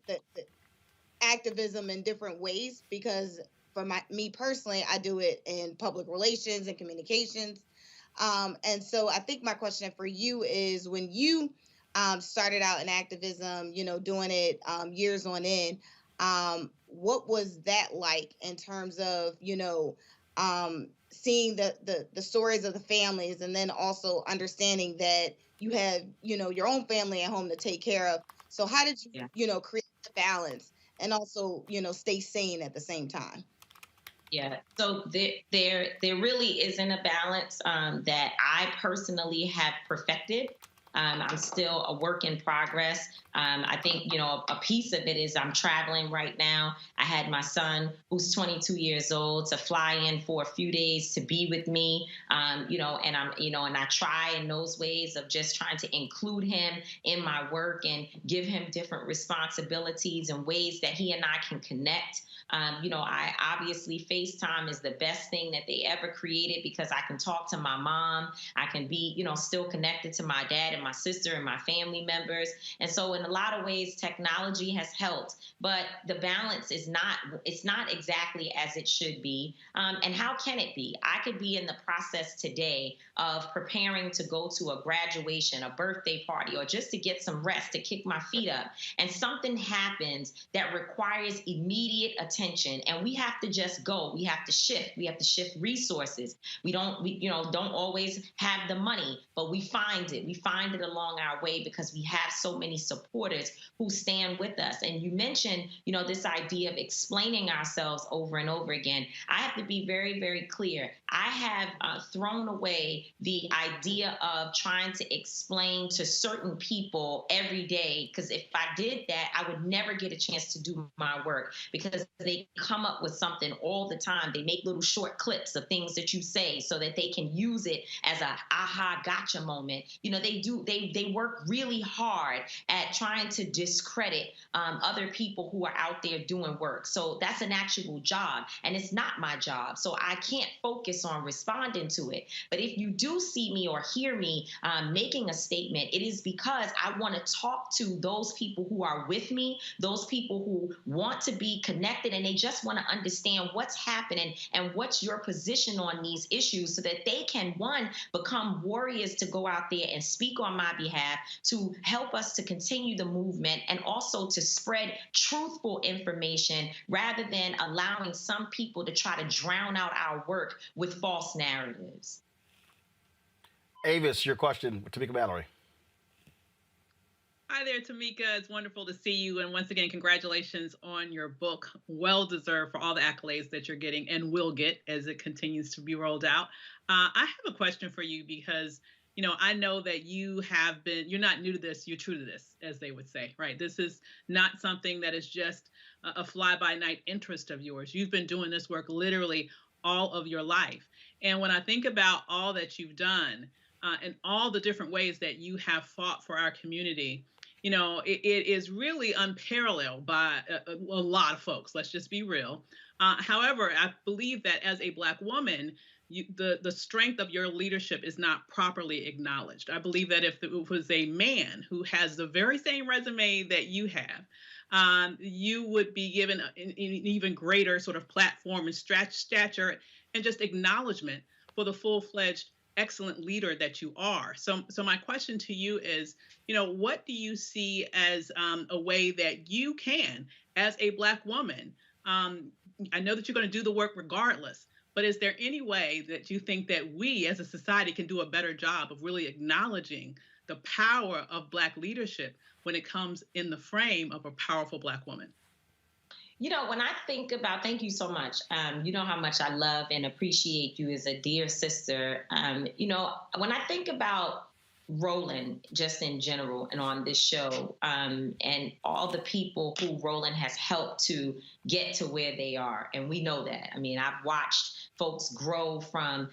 activism in different ways, because for me personally, I do it in public relations and communications. And so I think my question for you is, when you started out in activism, doing it years on end, what was that like in terms of, seeing the stories of the families, and then also understanding that you have, your own family at home to take care of. So how did you, create the balance and also, stay sane at the same time? Yeah, so there really isn't a balance that I personally have perfected. I'm still a work in progress. I think, a piece of it is I'm traveling right now. I had my son, who's 22 years old, to fly in for a few days to be with me, and I try in those ways of just trying to include him in my work and give him different responsibilities and ways that he and I can connect. I obviously FaceTime is the best thing that they ever created, because I can talk to my mom. I can be, still connected to my dad and my sister and my family members. And so in a lot of ways, technology has helped, but the balance is it's not exactly as it should be. And how can it be? I could be in the process today of preparing to go to a graduation, a birthday party, or just to get some rest, to kick my feet up. And something happens that requires immediate attention, and we have to just go. We have to shift. We have to shift resources. We don't always have the money, but we find it. We find find it along our way because we have so many supporters who stand with us. And you mentioned, this idea of explaining ourselves over and over again. I have to be very, very clear. I have thrown away the idea of trying to explain to certain people every day, because if I did that, I would never get a chance to do my work, because they come up with something all the time. They make little short clips of things that you say so that they can use it as a aha gotcha moment. They work really hard at trying to discredit other people who are out there doing work. So that's an actual job, and it's not my job. So I can't focus on responding to it. But if you do see me or hear me making a statement, it is because I want to talk to those people who are with me, those people who want to be connected, and they just want to understand what's happening and what's your position on these issues, so that they can, one, become warriors to go out there and speak on my behalf, to help us to continue the movement, and also to spread truthful information rather than allowing some people to try to drown out our work with false narratives. Avis, your question, Tamika Mallory. Hi there, Tamika. It's wonderful to see you. And once again, congratulations on your book. Well deserved for all the accolades that you're getting and will get as it continues to be rolled out. I have a question for you because, I know that you're not new to this, you're true to this, as they would say, right? This is not something that is just a fly-by-night interest of yours. You've been doing this work literally all of your life. And when I think about all that you've done and all the different ways that you have fought for our community, it is really unparalleled by a lot of folks. Let's just be real. However, I believe that as a Black woman, the strength of your leadership is not properly acknowledged. I believe that if it was a man who has the very same resume that you have, you would be given an even greater sort of platform and stature and just acknowledgement for the full-fledged excellent leader that you are. So my question to you is, what do you see as a way that you can, as a Black woman, I know that you're going to do the work regardless, but is there any way that you think that we as a society can do a better job of really acknowledging the power of Black leadership when it comes in the frame of a powerful Black woman? When I think about, thank you so much. You know how much I love and appreciate you as a dear sister. When I think about Roland, just in general, and on this show, and all the people who Roland has helped to get to where they are. And we know that. I mean, I've watched folks grow from,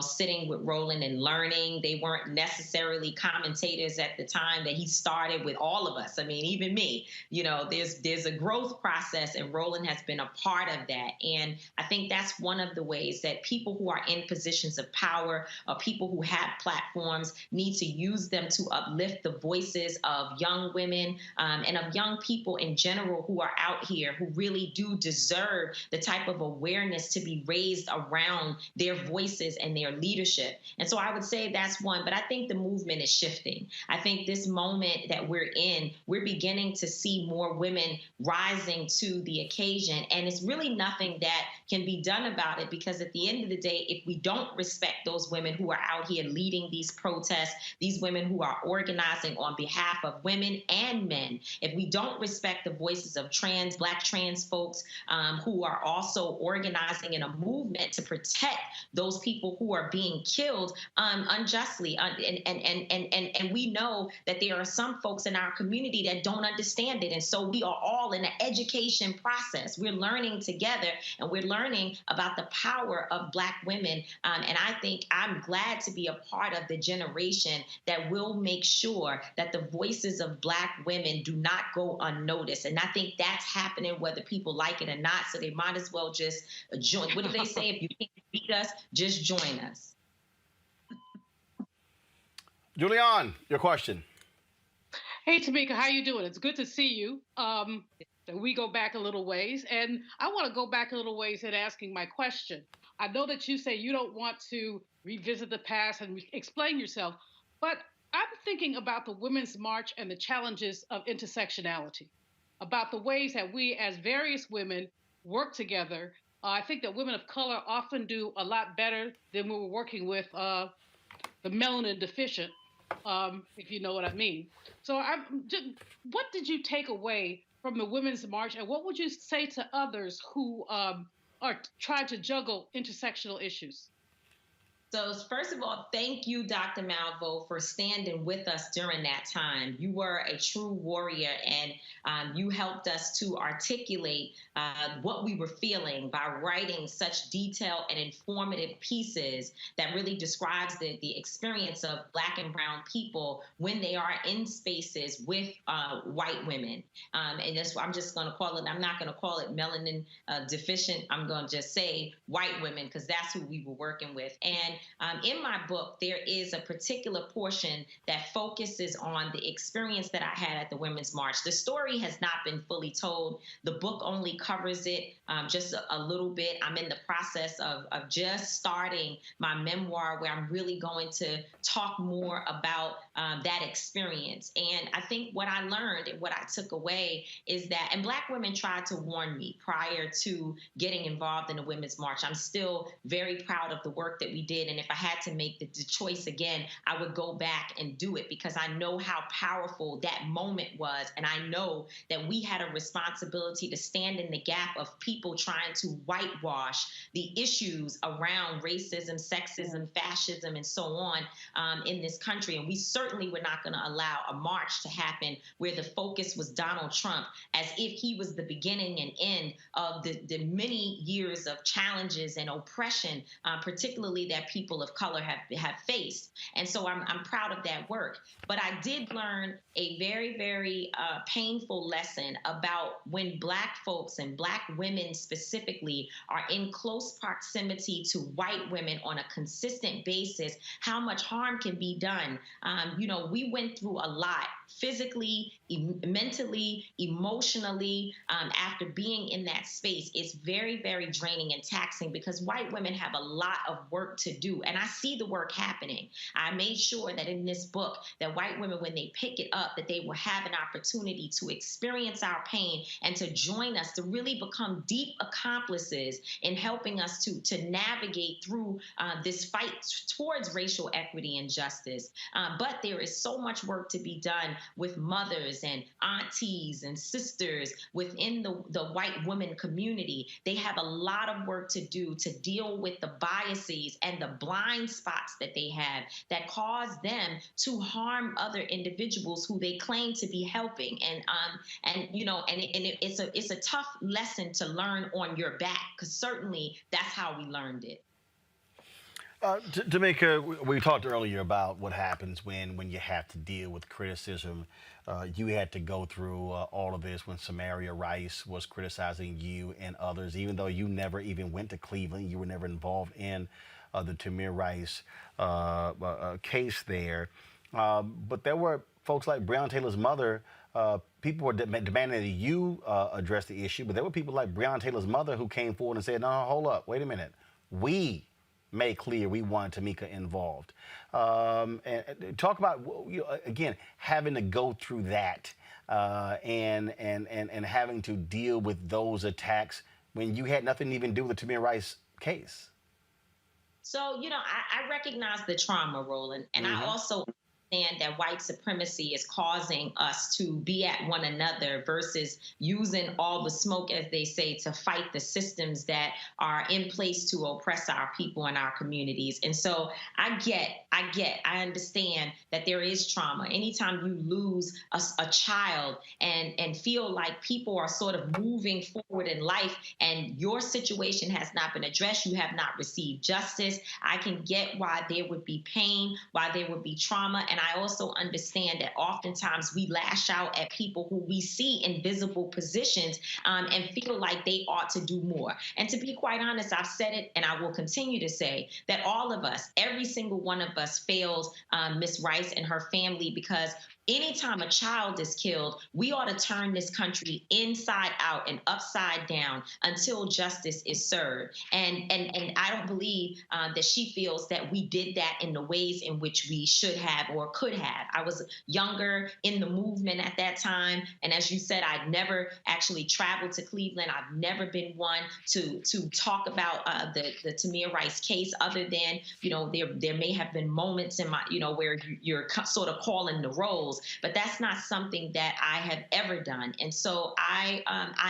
sitting with Roland and learning. They weren't necessarily commentators at the time that he started with all of us. I mean, even me, there's a growth process, and Roland has been a part of that. And I think that's one of the ways that people who are in positions of power, or people who have platforms, need to use them to uplift the voices of young women and of young people in general who are out here, who really do deserve the type of awareness to be raised around their voices and their leadership. And so I would say that's one, but I think the movement is shifting. I think this moment that we're in, we're beginning to see more women rising to the occasion. And it's really nothing that can be done about it, because at the end of the day, if we don't respect those women who are out here leading these protests, these women who are organizing on behalf of women and men, if we don't respect the voices of Black trans folks who are also organizing in a movement to protect those people who are being killed unjustly, and we know that there are some folks in our community that don't understand it, and so we are all in an education process. We're learning together, and we're learning about the power of Black women, and I think I'm glad to be a part of the generation that will make sure that the voices of Black women do not go unnoticed. And I think that's happening whether people like it or not, so they might as well just join. What do they say? If you can't beat us, just join us. Julianne, your question. Hey, Tamika, how you doing? It's good to see you. We go back a little ways, and I want to go back a little ways in asking my question. I know that you say you don't want to revisit the past and explain yourself, but I'm thinking about the Women's March and the challenges of intersectionality, about the ways that we as various women work together. I think that women of color often do a lot better than when we're working with the melanin deficient. if you know what I mean. So, what did you take away from the Women's March, and what would you say to others who are trying to juggle intersectional issues? So first of all, thank you, Dr. Malvo, for standing with us during that time. You were a true warrior, and you helped us to articulate what we were feeling by writing such detailed and informative pieces that really describes the experience of Black and brown people when they are in spaces with white women. And that's what I'm just going to call it. I'm not going to call it melanin deficient. I'm going to just say white women, because that's who we were working with. And in my book, there is a particular portion that focuses on the experience that I had at the Women's March. The story has not been fully told. The book only covers it just a little bit. I'm in the process of just starting my memoir, where I'm really going to talk more about that experience. And I think what I learned and what I took away is that, and Black women tried to warn me prior to getting involved in the Women's March. I'm still very proud of the work that we did. And if I had to make the choice again, I would go back and do it, because I know how powerful that moment was. And I know that we had a responsibility to stand in the gap of people trying to whitewash the issues around racism, sexism, fascism, and so on in this country. And we certainly were not going to allow a march to happen where the focus was Donald Trump, as if he was the beginning and end of the many years of challenges and oppression, particularly that people of color have faced. And so I'm proud of that work. But I did learn a very, very painful lesson about when Black folks and Black women specifically are in close proximity to white women on a consistent basis, how much harm can be done. We went through a lot physically, mentally, emotionally, after being in that space. It's very, very draining and taxing, because white women have a lot of work to do. And I see the work happening. I made sure that in this book, that white women, when they pick it up, that they will have an opportunity to experience our pain and to join us, to really become deep accomplices in helping us to navigate through this fight towards racial equity and justice. But there is so much work to be done with mothers and aunties and sisters within the white woman community. They have a lot of work to do to deal with the biases and the blind spots that they have that cause them to harm other individuals who they claim to be helping. It's a tough lesson to learn on your back, because certainly that's how we learned it. Tamika, we talked earlier about what happens when you have to deal with criticism. You had to go through all of this when Samaria Rice was criticizing you and others, even though you never even went to Cleveland. You were never involved in the Tamir Rice case there. But there were folks like Breonna Taylor's mother. People were demanding that you address the issue, but there were people like Breonna Taylor's mother who came forward and said, no, hold up, wait a minute. We made clear we want Tamika involved. And talk about, again, having to go through that and having to deal with those attacks when you had nothing to even do with the Tamir Rice case. So, I recognize the trauma, Roland, and I also understand that white supremacy is causing us to be at one another versus using all the smoke, as they say, to fight the systems that are in place to oppress our people and our communities. And so I understand that there is trauma. Anytime you lose a child and feel like people are sort of moving forward in life and your situation has not been addressed, you have not received justice, I can get why there would be pain, why there would be trauma. And I also understand that oftentimes we lash out at people who we see in visible positions and feel like they ought to do more. And to be quite honest, I've said it and I will continue to say that all of us, every single one of us fails Miss Rice and her family, because anytime a child is killed, we ought to turn this country inside out and upside down until justice is served. And I don't believe that she feels that we did that in the ways in which we should have or could have. I was younger in the movement at that time. And as you said, I'd never actually traveled to Cleveland. I've never been one to talk about the Tamir Rice case, other than, there may have been moments in my, where you're sort of calling the roles, but that's not something that I have ever done. And so I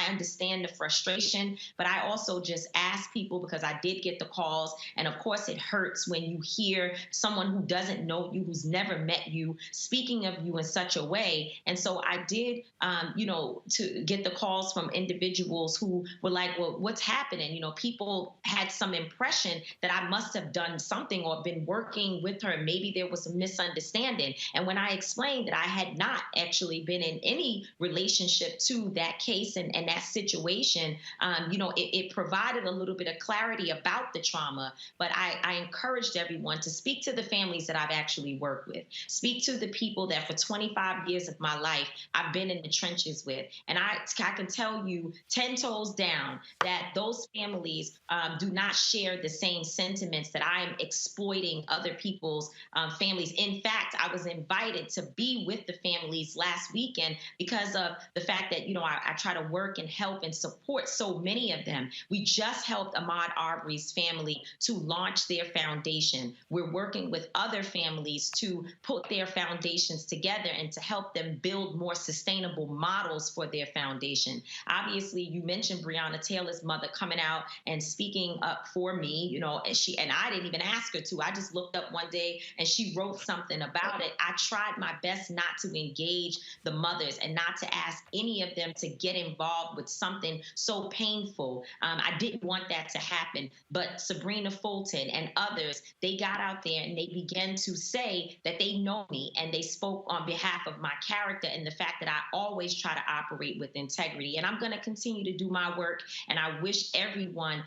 understand the frustration, but I also just ask people, because I did get the calls, and of course it hurts when you hear someone who doesn't know you, who's never met you, speaking of you in such a way. And so I did, to get the calls from individuals who were like, well, what's happening? People had some impression that I must have done something or been working with her. Maybe there was a misunderstanding. And when I explained that I had not actually been in any relationship to that case and that situation, it provided a little bit of clarity about the trauma. But I encouraged everyone to speak to the families that I've actually worked with, speak to the people that for 25 years of my life I've been in the trenches with. And I can tell you 10 toes down that those families do not share the same sentiments that I am exploiting other people's families. In fact, I was invited to be with the families last weekend because of the fact that, I try to work and help and support so many of them. We just helped Ahmaud Arbery's family to launch their foundation. We're working with other families to put their foundations together and to help them build more sustainable models for their foundation. Obviously, you mentioned Breonna Taylor's mother coming out and speaking up for me, and I didn't even ask her to. I just looked up one day and she wrote something about it. I tried my best not to engage the mothers and not to ask any of them to get involved with something so painful. I didn't want that to happen. But Sabrina Fulton and others, they got out there and they began to say that they know me, and they spoke on behalf of my character and the fact that I always try to operate with integrity. And I'm going to continue to do my work. And I wish everyone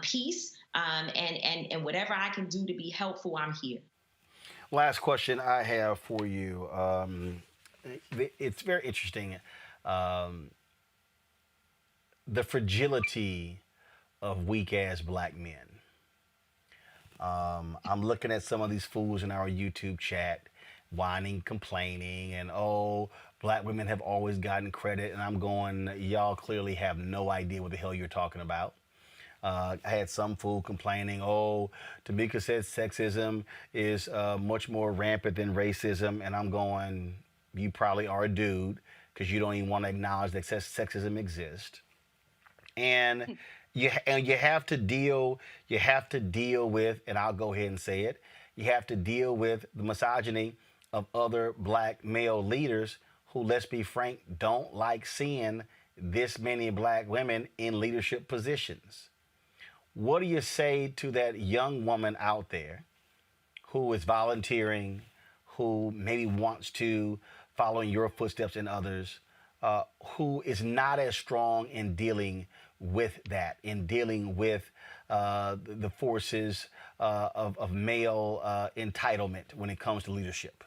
peace, and whatever I can do to be helpful, I'm here. Last question I have for you. It's very interesting. The fragility of weak-ass black men. I'm looking at some of these fools in our YouTube chat, whining, complaining, and black women have always gotten credit. And I'm going, y'all clearly have no idea what the hell you're talking about. I had some fool complaining, Tamika said sexism is much more rampant than racism. And I'm going, you probably are a dude because you don't even want to acknowledge that sexism exists. And you have to deal with, and I'll go ahead and say it, you have to deal with the misogyny of other black male leaders who, let's be frank, don't like seeing this many black women in leadership positions. What do you say to that young woman out there who is volunteering, who maybe wants to follow in your footsteps and others, who is not as strong in dealing with that, in dealing with the forces of male entitlement when it comes to leadership?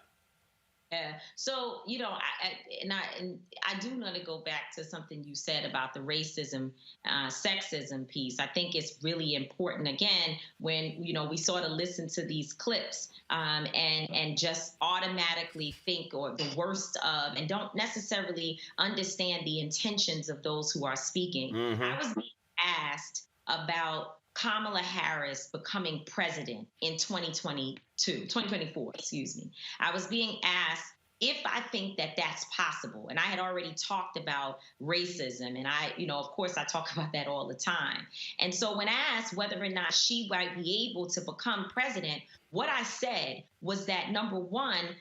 Yeah. So, I do want to go back to something you said about the racism, sexism piece. I think it's really important, again, when, we sort of listen to these clips and just automatically think or the worst of, and don't necessarily understand the intentions of those who are speaking. Mm-hmm. I was being asked about Kamala Harris becoming president in 2024, excuse me. I was being asked if I think that that's possible. And I had already talked about racism. And of course, I talk about that all the time. And so when asked whether or not she might be able to become president, what I said was that, number one,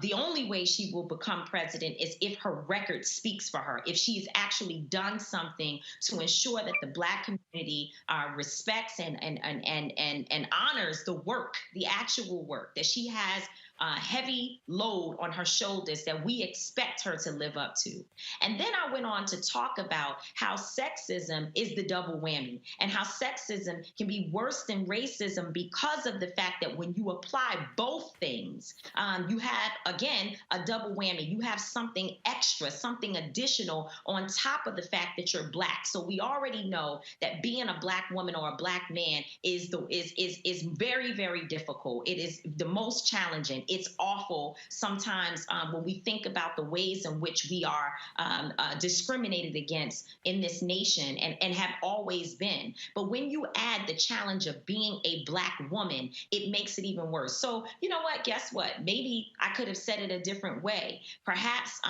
the only way she will become president is if her record speaks for her, if she's actually done something to ensure that the Black community respects and honors the work, the actual work, that she has a heavy load on her shoulders that we expect her to live up to. And then I went on to talk about how sexism is the double whammy and how sexism can be worse than racism because of the fact that when you apply both things, you have, again, a double whammy. You have something extra, something additional on top of the fact that you're Black. So we already know that being a Black woman or a Black man is very, very difficult. It is the most challenging. it's awful sometimes when we think about the ways in which we are discriminated against in this nation and have always been. But when you add the challenge of being a Black woman, it makes it even worse. So, you know what? Guess what? Maybe I could have said it a different way. Perhaps,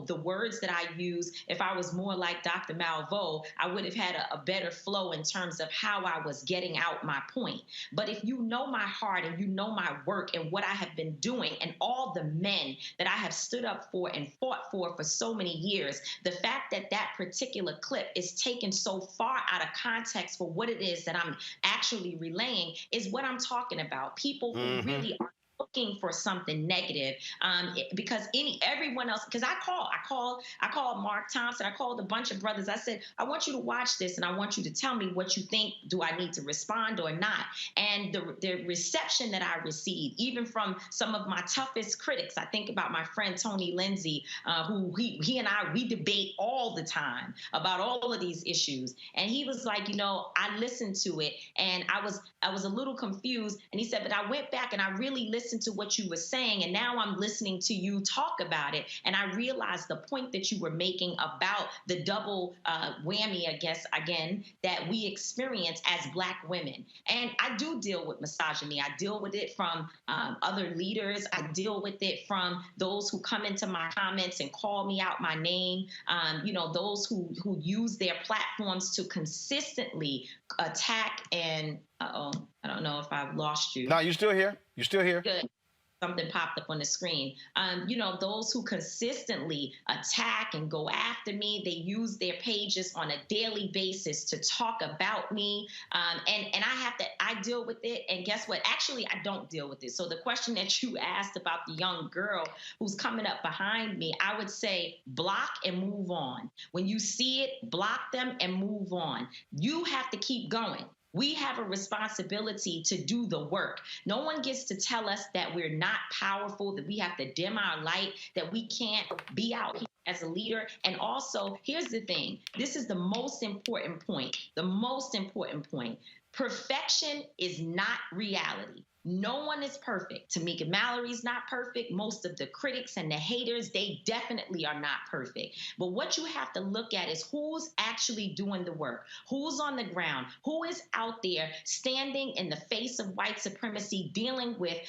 the words that I use, if I was more like Dr. Malveaux, I would have had a better flow in terms of how I was getting out my point. But if you know my heart and you know my work and what I have been doing and all the men that I have stood up for and fought for so many years, the fact that that particular clip is taken so far out of context for what it is that I'm actually relaying is what I'm talking about. People who really are looking for something negative, because everyone else, because I called Mark Thompson, I called a bunch of brothers. I said, I want you to watch this and I want you to tell me what you think. Do I need to respond or not? And the reception that I received, even from some of my toughest critics, I think about my friend Tony Lindsay, who he and we debate all the time about all of these issues. And he was like, I listened to it and I was a little confused. And he said, but I went back and I really listened to what you were saying, and now I'm listening to you talk about it, and I realized the point that you were making about the double whammy, I guess, again, that we experience as Black women. And I do deal with misogyny. I deal with it from other leaders. I deal with it from those who come into my comments and call me out my name, those who use their platforms to consistently attack and I don't know if I've lost you. No, you're still here. You're still here. Good. Something popped up on the screen. Those who consistently attack and go after me, they use their pages on a daily basis to talk about me. And I deal with it. And guess what? Actually, I don't deal with it. So the question that you asked about the young girl who's coming up behind me, I would say block and move on. When you see it, block them and move on. You have to keep going. We have a responsibility to do the work. No one gets to tell us that we're not powerful, that we have to dim our light, that we can't be out here as a leader. And also, here's the thing. This is the most important point. The most important point. Perfection is not reality. No one is perfect. Tamika Mallory's not perfect. Most of the critics and the haters, they definitely are not perfect. But what you have to look at is who's actually doing the work, who's on the ground, who is out there standing in the face of white supremacy, dealing with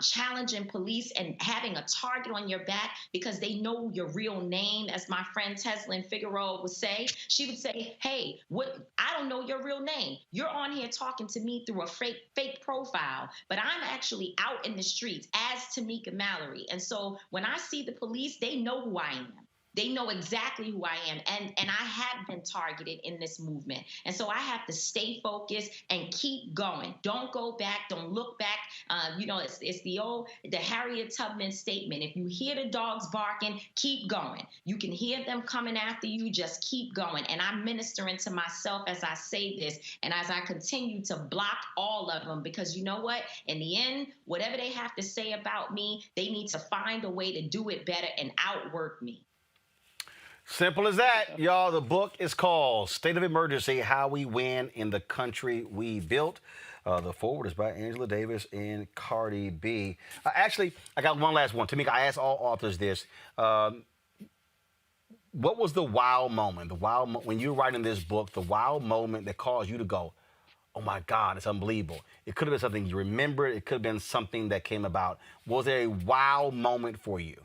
challenging police and having a target on your back because they know your real name, as my friend Teslin Figueroa would say. She would say, hey, I don't know your real name. You're on here talking to me through a fake profile, but I'm actually out in the streets as Tamika Mallory. And so when I see the police, they know who I am. They know exactly who I am. And I have been targeted in this movement. And so I have to stay focused and keep going. Don't go back. Don't look back. It's the Harriet Tubman statement. If you hear the dogs barking, keep going. You can hear them coming after you. Just keep going. And I'm ministering to myself as I say this and as I continue to block all of them, because you know what? In the end, whatever they have to say about me, they need to find a way to do it better and outwork me. Simple as that, y'all. The book is called State of Emergency, How We Win in the Country We Built. The forward is by Angela Davis and Cardi B. Actually, I got one last one. Tamika, I asked all authors this. What was the wow moment? When you were writing this book, the wow moment that caused you to go, oh my God, it's unbelievable. It could have been something you remembered. It could have been something that came about. Was there a wow moment for you?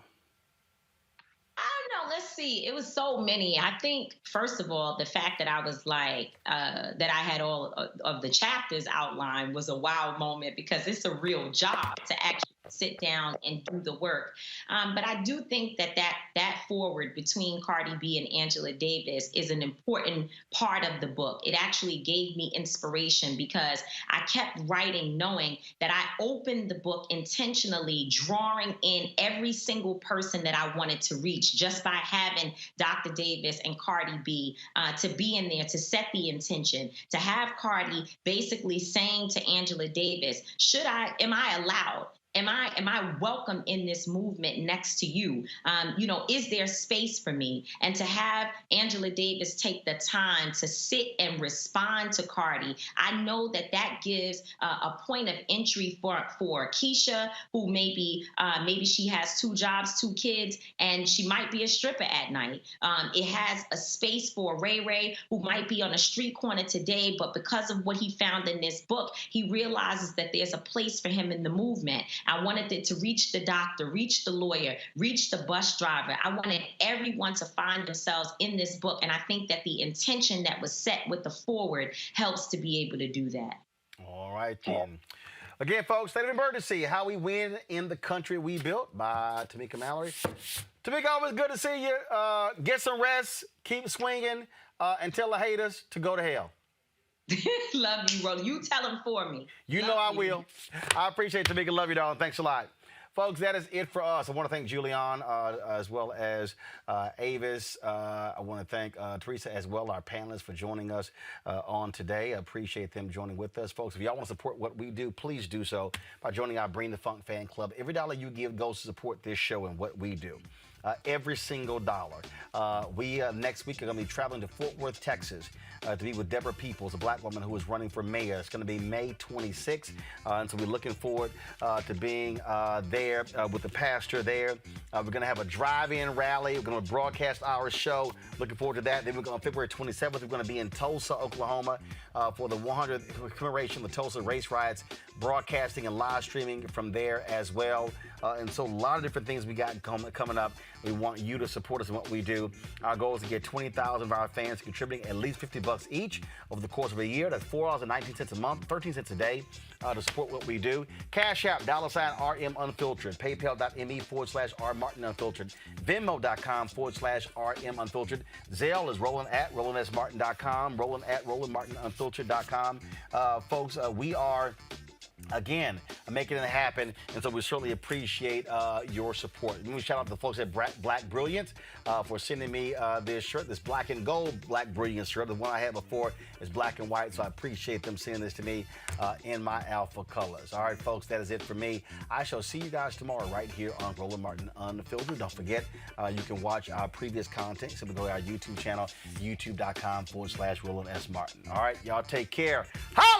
Let's see. It was so many. I think, first of all, the fact that I was like, that I had all of the chapters outlined was a wow moment, because it's a real job to actually sit down and do the work. But I do think that forward between Cardi B and Angela Davis is an important part of the book. It actually gave me inspiration, because I kept writing knowing that I opened the book intentionally, drawing in every single person that I wanted to reach just by having Dr. Davis and Cardi B to be in there, to set the intention, to have Cardi basically saying to Angela Davis, am I allowed? Am I welcome in this movement next to you? Is there space for me? And to have Angela Davis take the time to sit and respond to Cardi, I know that gives a point of entry for Keisha, who maybe she has 2 jobs, 2 kids, and she might be a stripper at night. It has a space for Ray Ray, who might be on a street corner today, but because of what he found in this book, he realizes that there's a place for him in the movement. I wanted it to reach the doctor, reach the lawyer, reach the bus driver. I wanted everyone to find themselves in this book. And I think that the intention that was set with the forward helps to be able to do that. All right, then. Again, folks, State of Emergency, How We Win in the Country We Built by Tamika Mallory. Tamika, always good to see you. Get some rest, keep swinging, and tell the haters to go to hell. Love you, Roland. You tell them for me. You know I will. I appreciate it, Tamika. Love you, dog. Thanks a lot. Folks, that is it for us. I want to thank Julian as well as Avis. I want to thank Teresa as well, our panelists, for joining us on today. I appreciate them joining with us. Folks, if y'all want to support what we do, please do so by joining our Bring the Funk fan club. Every dollar you give goes to support this show and what we do. Every single dollar. We next week are going to be traveling to Fort Worth, Texas, to be with Deborah Peoples, a black woman who is running for mayor. It's going to be May 26th, and so we're looking forward to being there with the pastor there. We're going to have a drive-in rally. We're going to broadcast our show. Looking forward to that. Then we're going on February 27th. We're going to be in Tulsa, Oklahoma, for the 100th commemoration of the Tulsa race riots, broadcasting and live streaming from there as well. And so a lot of different things we got coming up. We want you to support us in what we do. Our goal is to get 20,000 of our fans contributing at least $50 each over the course of a year. That's $4.19 a month, 13 cents a day to support what we do. Cash App, $RM Unfiltered. PayPal.me/R Martin Unfiltered. Venmo.com/RM Unfiltered. Zelle is Roland at RolandSMartin.com. Roland at RolandMartinUnfiltered.com. Folks, we are again making it happen, and so we certainly appreciate your support. Let me shout out to the folks at Black Brilliance for sending me this shirt, this black and gold Black Brilliance shirt. The one I had before is black and white, so I appreciate them sending this to me in my alpha colors. All right, folks, that is it for me. I shall see you guys tomorrow right here on Roland Martin Unfiltered. Don't forget, you can watch our previous content. Simply go to our YouTube channel, youtube.com/Roland S. Martin. All right, y'all take care. Holla!